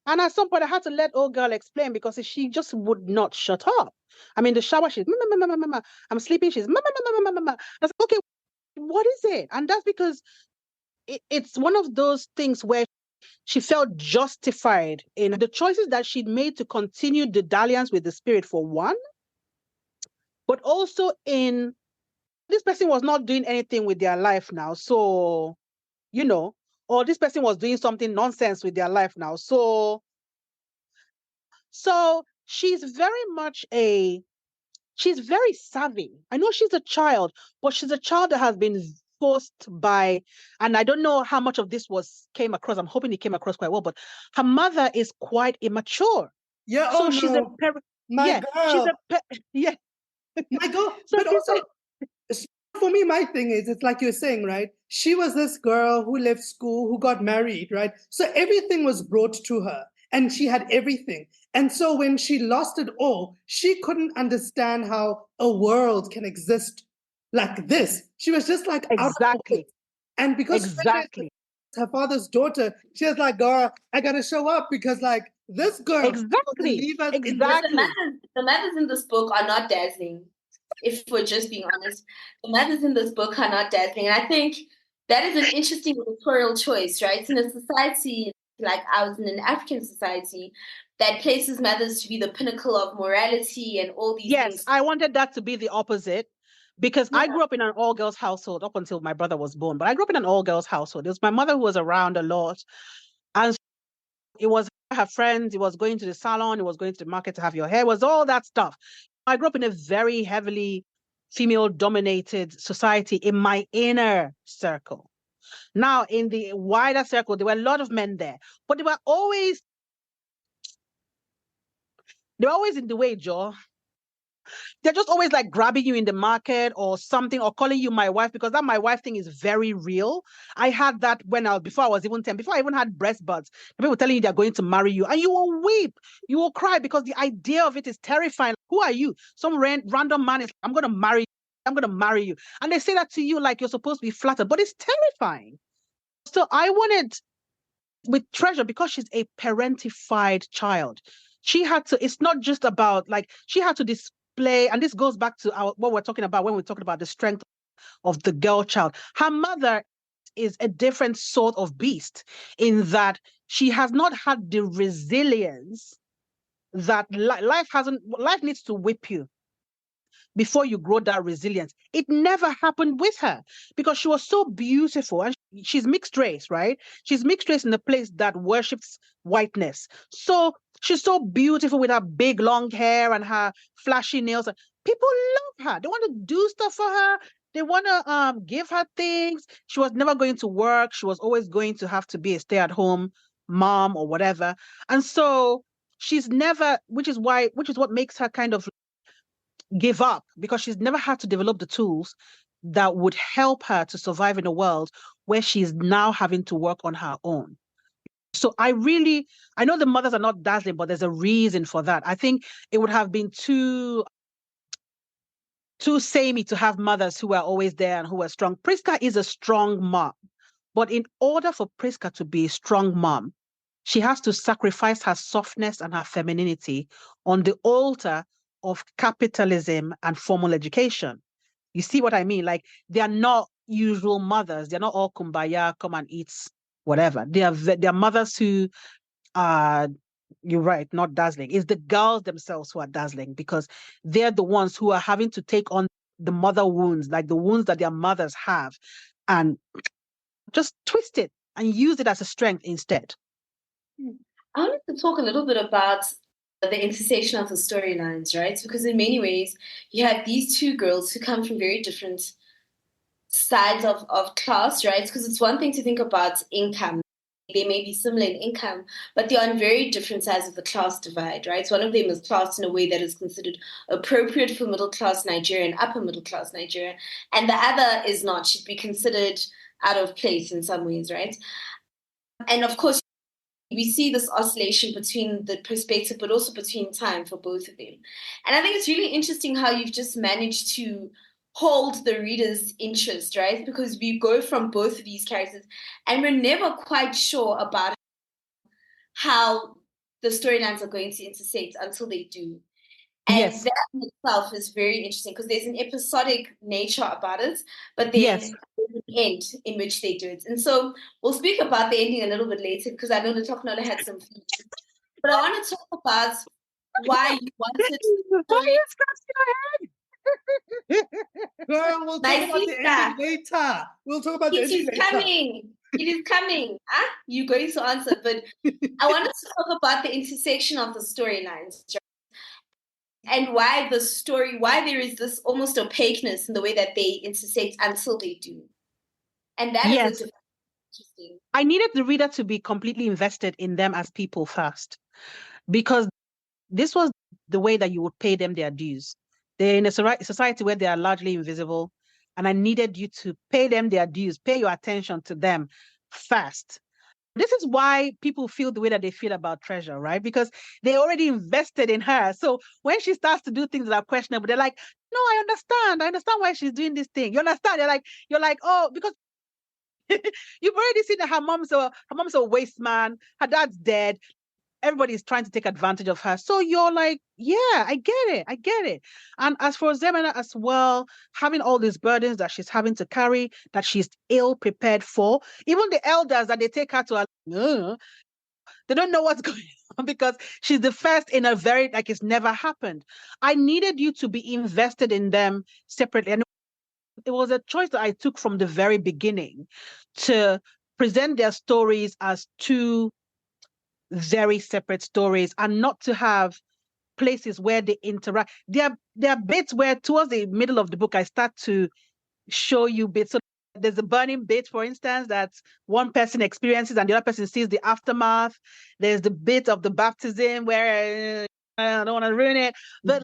And at some point I had to let old girl explain, because she just would not shut up. I mean, the shower, she's mama. I'm sleeping, she's mama. I was like, okay, what is it? And that's because it's one of those things where she felt justified in the choices that she'd made to continue the dalliance with the spirit, for one, but also in this person was not doing anything with their life now. So, or this person was doing something nonsense with their life now. So she's she's very savvy. I know she's a child, but she's a child that has been forced by, and I don't know how much of this came across. I'm hoping it came across quite well, but her mother is quite immature. yeah. So Oh she's no, my she's girl, yeah. my girl. So But also, for me, my thing is, it's like you're saying, right? She was this girl who left school, who got married, right? So everything was brought to her and she had everything. And so when she lost it all, she couldn't understand how a world can exist like this. She was just like out of exactly, it. And because Treasure is exactly, her father's daughter, she was like, girl, I gotta show up because like this girl will leave us in this. exactly. the mothers in this book are not dazzling. If we're just being honest, the mothers in this book are not dazzling. And I think that is an interesting editorial choice, right? In a society like ours, in an African society, that places mothers to be the pinnacle of morality and all these Yes, things. I wanted that to be the opposite, because I Yeah. grew up in an all-girls household up until my brother was born. But I grew up in an all-girls household. It was my mother who was around a lot, and it was her friends. It was going to the salon. It was going to the market to have your hair. It was all that stuff. I grew up in a very heavily female-dominated society in my inner circle. Now, in the wider circle, there were a lot of men there, but they were always They're always in the way, Joe. They're just always like grabbing you in the market or something, or calling you my wife, because that my wife thing is very real. I had that before I was even 10, before I even had breast buds. People telling you they're going to marry you, and you will weep, you will cry, because the idea of it is terrifying. Who are you? Some random man is, I'm going to marry you. I'm going to marry you. And they say that to you like you're supposed to be flattered, but it's terrifying. So I wanted with Treasure, because she's a parentified child, she had to, it's not just about like, she had to display, and this goes back to what we're talking about when we're talking about the strength of the girl child. Her mother is a different sort of beast in that she has not had the resilience that life needs to whip you before you grow that resilience. It never happened with her because she was so beautiful, and she's mixed race, right? She's mixed race in a place that worships whiteness. So she's so beautiful with her big long hair and her flashy nails. People love her. They want to do stuff for her. They want to give her things. She was never going to work. She was always going to have to be a stay-at-home mom or whatever. And so she's never, which is what makes her kind of give up, because she's never had to develop the tools that would help her to survive in a world where she's now having to work on her own. So I know the mothers are not dazzling, but there's a reason for that. I think it would have been too samey to have mothers who are always there and who are strong. Priska is a strong mom, but in order for Priska to be a strong mom, she has to sacrifice her softness and her femininity on the altar of capitalism and formal education. You see what I mean? Like, they are not usual mothers. They're not all kumbaya, come and eat whatever. They are mothers who are, you're right, not dazzling. It's the girls themselves who are dazzling, because they're the ones who are having to take on the mother wounds, like the wounds that their mothers have, and just twist it and use it as a strength instead. I wanted to talk a little bit about the intersection of the storylines, right? Because in many ways, you have these two girls who come from very different sides of class, right? Because it's one thing to think about income. They may be similar in income, but they're on very different sides of the class divide, right? So one of them is classed in a way that is considered appropriate for middle-class Nigeria and upper middle-class Nigeria, and the other is not, should be considered out of place in some ways, right? And of course, we see this oscillation between the perspective, but also between time for both of them. And I think it's really interesting how you've just managed to hold the reader's interest, right? Because we go from both of these characters and we're never quite sure about how the storylines are going to intersect until they do. And yes, that in itself is very interesting because there's an episodic nature about it, but then yes, there's an end in which they do it. And so we'll speak about the ending a little bit later because I know Latoknola had some feelings. But I want to talk about why you wanted why are you scratching your head? Girl, we'll talk about the ending later. We'll talk about the ending later. Coming. It is coming. You're going to answer. But I wanted to talk about the intersection of the storylines, right? And why there is this almost opaqueness in the way that they intersect until they do. And that is interesting. I needed the reader to be completely invested in them as people first, because this was the way that you would pay them their dues. They're in a society where they are largely invisible, and I needed you to pay them their dues, pay your attention to them first. This is why people feel the way that they feel about Treasure, right? Because they already invested in her. So when she starts to do things that are questionable, they're like, no, I understand why she's doing this thing. You understand? You're like, oh, because you've already seen that her mom's a waste man, her dad's dead. Everybody's trying to take advantage of her. So you're like, yeah, I get it. And as for Ozoemena as well, having all these burdens that she's having to carry, that she's ill prepared for, even the elders that they take her to, they don't know what's going on because she's the first in a very, like, it's never happened. I needed you to be invested in them separately. And it was a choice that I took from the very beginning to present their stories as two very separate stories and not to have places where they interact. There are bits where towards the middle of the book, I start to show you bits. So there's a burning bit, for instance, that one person experiences and the other person sees the aftermath. There's the bit of the baptism where I don't want to ruin it. But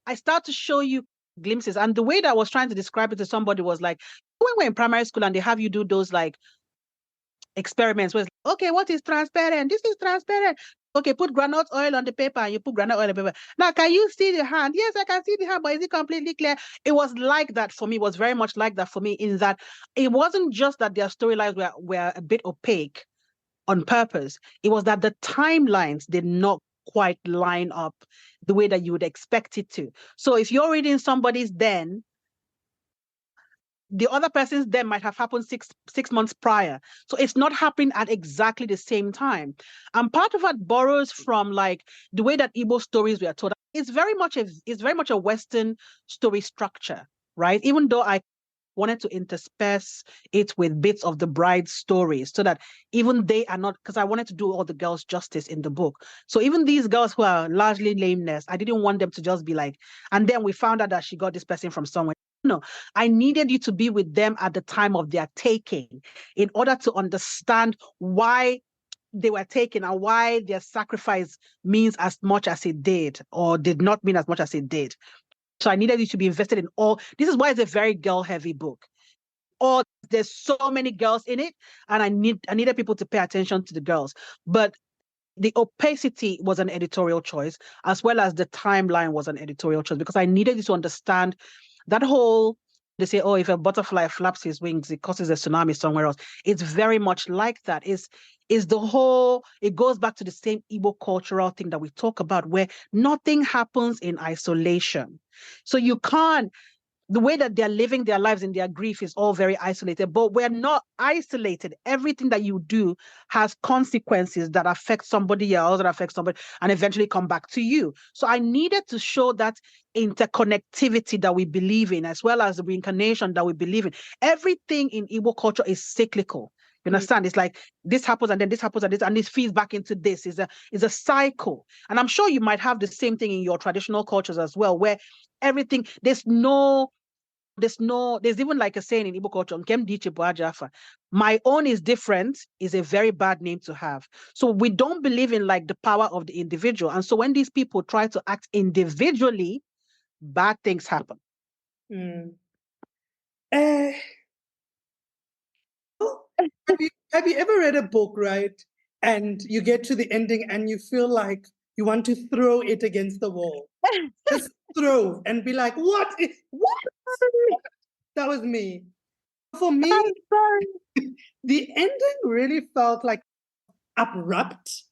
I start to show you glimpses. And the way that I was trying to describe it to somebody was like, when we're in primary school and they have you do those like experiments where it's like, okay, what is transparent? This is transparent. Okay, put granite oil on the paper, and you put granite oil on the paper. Now, can you see the hand? Yes, I can see the hand, but is it completely clear? It was like that for me. It was very much like that for me in that it wasn't just that their storylines were a bit opaque on purpose. It was that the timelines did not quite line up the way that you would expect it to. So if you're reading somebody's then, the other person's then might have happened six months prior. So it's not happening at exactly the same time. And part of that borrows from like the way that Igbo stories were told. It's very much a Western story structure, right? Even though I wanted to intersperse it with bits of the bride's stories so that even they are not, because I wanted to do all the girls justice in the book. So even these girls who are largely lameness, I didn't want them to just be like, and then we found out that she got this person from somewhere. No, I needed you to be with them at the time of their taking in order to understand why they were taken and why their sacrifice means as much as it did or did not mean as much as it did. So I needed you to be invested in all. This is why it's a very girl-heavy book. Or there's so many girls in it, and I needed people to pay attention to the girls. But the opacity was an editorial choice, as well as the timeline was an editorial choice, because I needed you to understand that whole, they say, oh, if a butterfly flaps his wings, it causes a tsunami somewhere else. It's very much like that. Is the whole, it goes back to the same Igbo cultural thing that we talk about, where nothing happens in isolation. So you can't, the way that they're living their lives in their grief is all very isolated, but we're not isolated. Everything that you do has consequences that affect somebody else, that affect somebody, and eventually come back to you. So I needed to show that interconnectivity that we believe in, as well as the reincarnation that we believe in. Everything in Igbo culture is cyclical. You understand? It's like this happens and then this happens and this feeds back into this. Is a cycle. And I'm sure you might have the same thing in your traditional cultures as well, where everything, there's even like a saying in Igbo culture, my own is different is a very bad name to have. So we don't believe in like the power of the individual. And so when these people try to act individually, bad things happen. Have you ever read a book, right? And you get to the ending and you feel like you want to throw it against the wall. Just throw and be like, what? That was me. For me, the ending really felt like abrupt.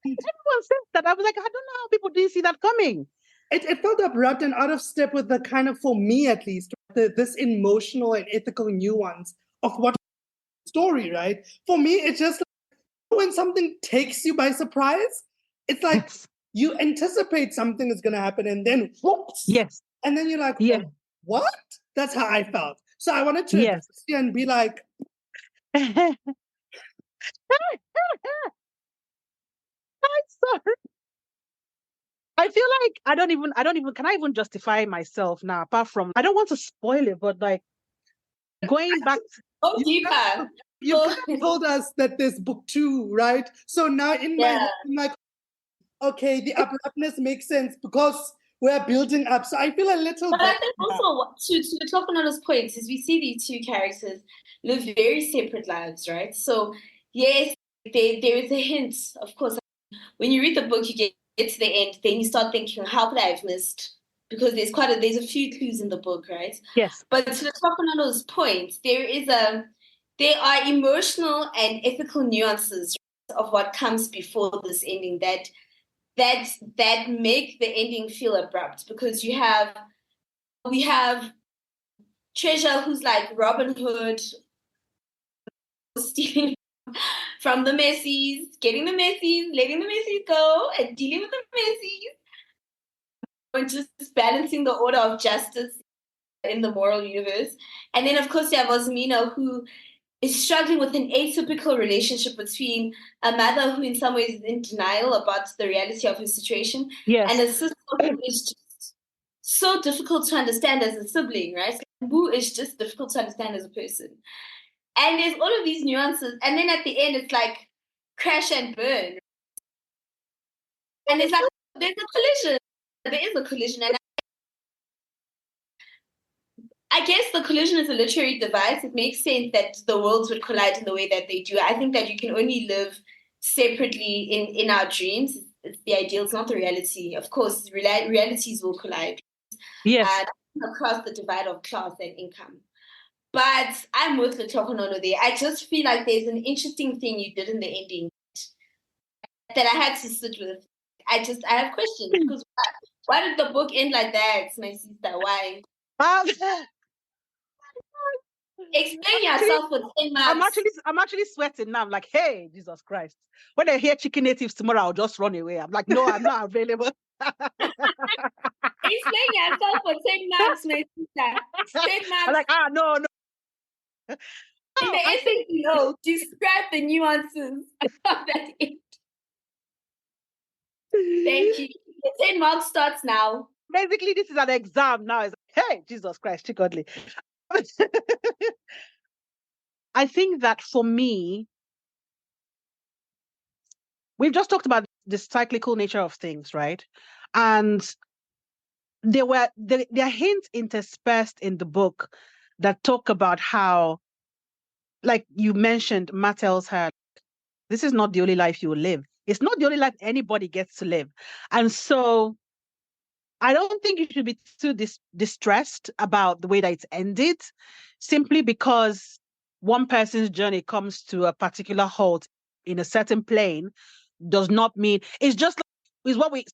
Everyone says that. I was like, I don't know how people didn't see that coming. It felt abrupt and out of step with the kind of, for me at least, this emotional and ethical nuance of what story, right? For me, it's just like when something takes you by surprise, it's like you anticipate something is going to happen and then whoops. Yes. And then you're like, yeah. oh, what? That's how I felt. So I wanted to address you and be like, I'm sorry. I feel like I don't even, can I even justify myself now, apart from, I don't want to spoil it, but like going back. You told us that there's book 2, right? So now in my head, I'm like, okay, the abruptness makes sense because we're building up. So I feel a little But I think also, to Tofanado's points, is we see these two characters live very separate lives, right? So yes, there is a hint, of course. When you read the book, you get to the end, then you start thinking, how could I have missed? Because there's a few clues in the book, right? Yes. But to Tofanado's point, there are emotional and ethical nuances of what comes before this ending that make the ending feel abrupt, because we have Treasure, who's like Robin Hood, stealing from the Messies, getting the Messies, letting the Messies go, and dealing with the Messies, and just balancing the order of justice in the moral universe. And then, of course, you have Ozoemena, who is struggling with an atypical relationship between a mother who in some ways is in denial about the reality of her situation, and a sister who is just so difficult to understand as a sibling, right? Who is just difficult to understand as a person. And there's all of these nuances. And then at the end, it's like crash and burn. And it's like, there's a collision. There is a collision. And I guess the collision is a literary device. It makes sense that the worlds would collide in the way that they do. I think that you can only live separately in our dreams. It's the ideal, it's not the reality. Of course, realities will collide. Yes. Across the divide of class and income. But I'm with the Tokonono there. I just feel like there's an interesting thing you did in the ending that I had to sit with. I have questions because why did the book end like that, my sister? Why? Explain yourself for 10 months. I'm actually sweating now. I'm like, hey, Jesus Christ. When I hear chicken natives tomorrow, I'll just run away. I'm like, no, I'm not available. Explain yourself for 10 months, my sister. 10 months. I'm like, no. In the essay below, describe the nuances of that end. Thank you. The 10 marks starts now. Basically, this is an exam now. It's like, hey, Jesus Christ, Chịkọdịlị. I think that for me, we've just talked about the cyclical nature of things, right? And there are hints interspersed in the book that talk about how, like you mentioned, Matt tells her, this is not the only life you will live. It's not the only life anybody gets to live. And so I don't think you should be too distressed about the way that it's ended, simply because one person's journey comes to a particular halt in a certain plane does not mean it's just like, is what we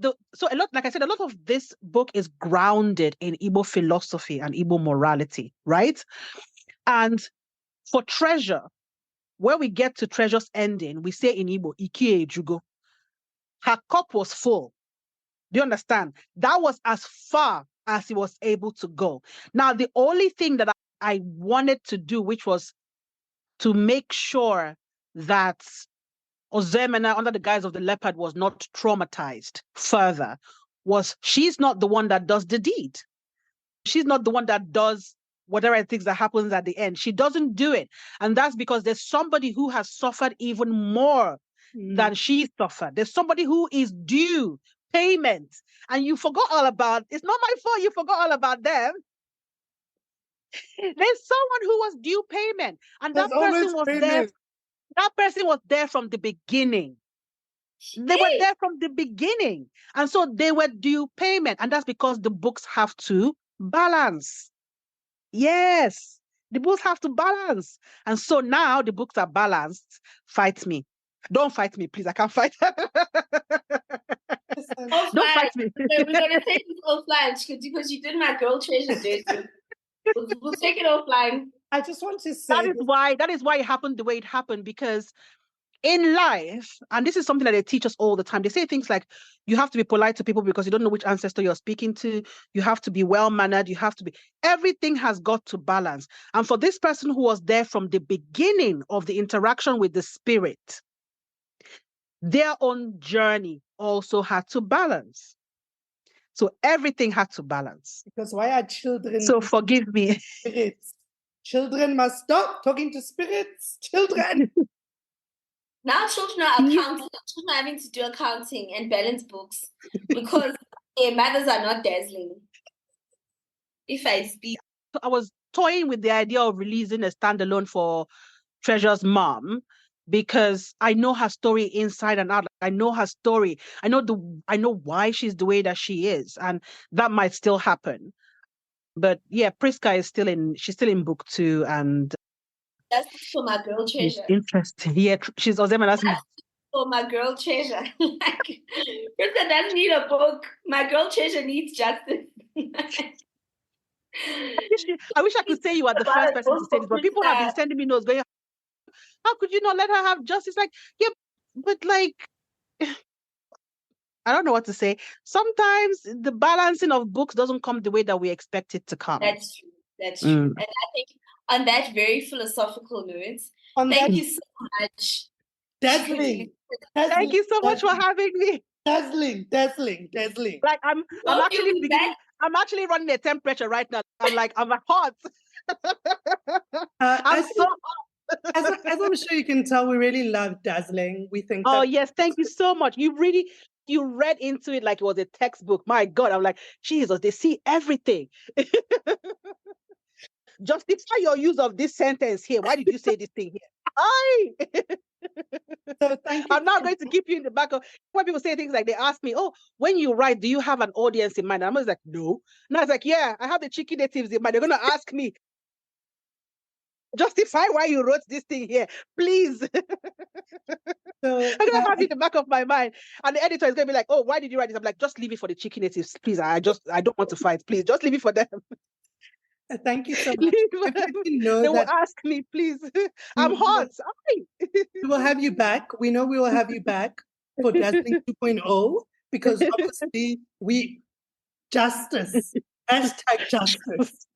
so a lot, like I said, a lot of this book is grounded in Igbo philosophy and Igbo morality, right? And for Treasure, where we get to Treasure's ending, we say in Igbo, Ikie Jugo. Her cup was full. Do you understand? That was as far as he was able to go. Now, the only thing that I wanted to do, which was to make sure that Ozoemena, under the guise of the leopard, was not traumatized further, was she's not the one that does the deed. She's not the one that does whatever it thinks that happens at the end. She doesn't do it. And that's because there's somebody who has suffered even more than she suffered. There's somebody who is due payment. And you forgot all about, it's not my fault you forgot all about them. There's someone who was due payment. And that person was there. That person was there from the beginning. They were there from the beginning. And so they were due payment. And that's because the books have to balance. Yes, the books have to balance. And so now the books are balanced. Fight me. Don't fight me, please. I can't fight. Don't fight me. We're going to take this offline because you did my girl treasure dirty. We'll take it offline. I just want to say that is why it happened the way it happened, because in life, and this is something that they teach us all the time, they say things like, you have to be polite to people because you don't know which ancestor you're speaking to. You have to be well-mannered. You have to be, everything has got to balance. And for this person who was there from the beginning of the interaction with the spirit, their own journey also had to balance. So everything had to balance. Because why are children? So forgive me. Spirits. Children must stop talking to spirits. Children. Now children are accounting. Children are having to do accounting and balance books because their mothers are not dazzling. If I speak. I was toying with the idea of releasing a standalone for Treasure's mom, because I know her story inside and out. I know her story. I know why she's the way that she is, and that might still happen. But yeah, Priska is she's still in book 2, and that's for my girl Treasure. Interesting. Yeah, she's Ozoemena. That's for my girl Treasure. Like, Priska doesn't need a book. My girl Treasure needs justice. I wish I could say you are the first person to say this, but people have been sending me notes going, how could you not let her have justice? Like, yeah, but like, I don't know what to say. Sometimes the balancing of books doesn't come the way that we expect it to come. That's true. That's true. And I think on that very philosophical note, thank you so much. Dazzling. Thank you so much for having me. Dazzling. Like I'm actually running a temperature right now. I'm hot. I'm so hot. As I'm sure you can tell, we really love Dazzling. We think. Oh yes, thank you so much. You really, You read into it like it was a textbook. My God, I'm like, Jesus, they see everything. Justify your use of this sentence here. Why did you say this thing here? So thank you. I'm not going to keep you in the back of when people say things like they ask me, oh, when you write, do you have an audience in mind? And I'm always like, no. And I was like, yeah, I have the cheeky natives in mind. They're gonna ask me, justify why you wrote this thing here, please. So I'm gonna have it in the back of my mind. And the editor is gonna be like, oh, why did you write this? I'm like, just leave it for the cheeky natives, please. I don't want to fight. Please, just leave it for them. thank you so much. They will ask me, please. I'm hot. We will have you back. We know we will have you back for Dazzling 2.0 because obviously justice. Hashtag justice.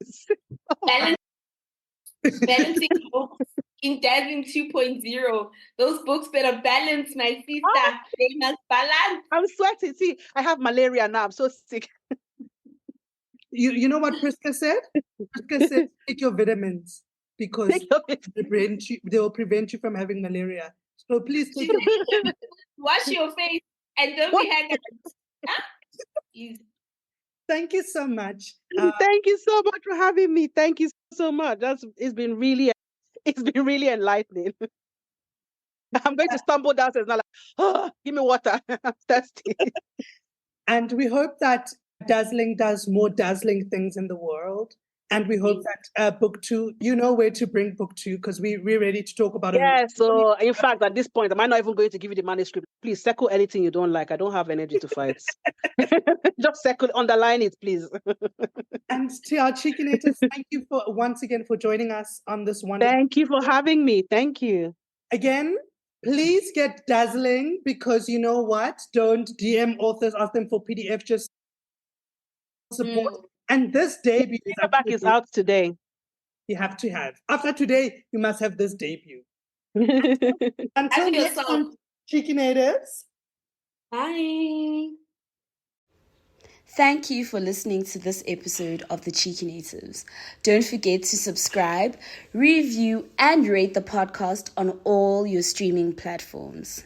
Balancing books in Dazzling 2.0. Those books better balance, my sister. They must balance. I'm sweating. See, I have malaria now. I'm so sick. You know what Priska said? Priska said, take your vitamins because they will prevent you from having malaria. So please take your vitamins. Wash your face and don't be hanging out. Thank you so much. Thank you so much for having me. Thank you so much. It's been really enlightening. I'm going to stumble downstairs now, like, oh, give me water. I'm thirsty. And we hope that Dazzling does more dazzling things in the world. And we hope that book 2, you know where to bring book 2 because we're ready to talk about it. Yeah, so in fact, at this point, am I not even going to give you the manuscript? Please circle anything you don't like. I don't have energy to fight. Just circle, underline it, please. And to our Chickenators, thank you once again for joining us on this one. Thank you for having me. Thank you. Again, please get Dazzling because you know what? Don't DM authors, ask them for PDF, just support. And this debut is out today. You have to have. After today, you must have this debut. Until next time, Chickenators. Bye. Thank you for listening to this episode of The Cheeky Natives. Don't forget to subscribe, review, and rate the podcast on all your streaming platforms.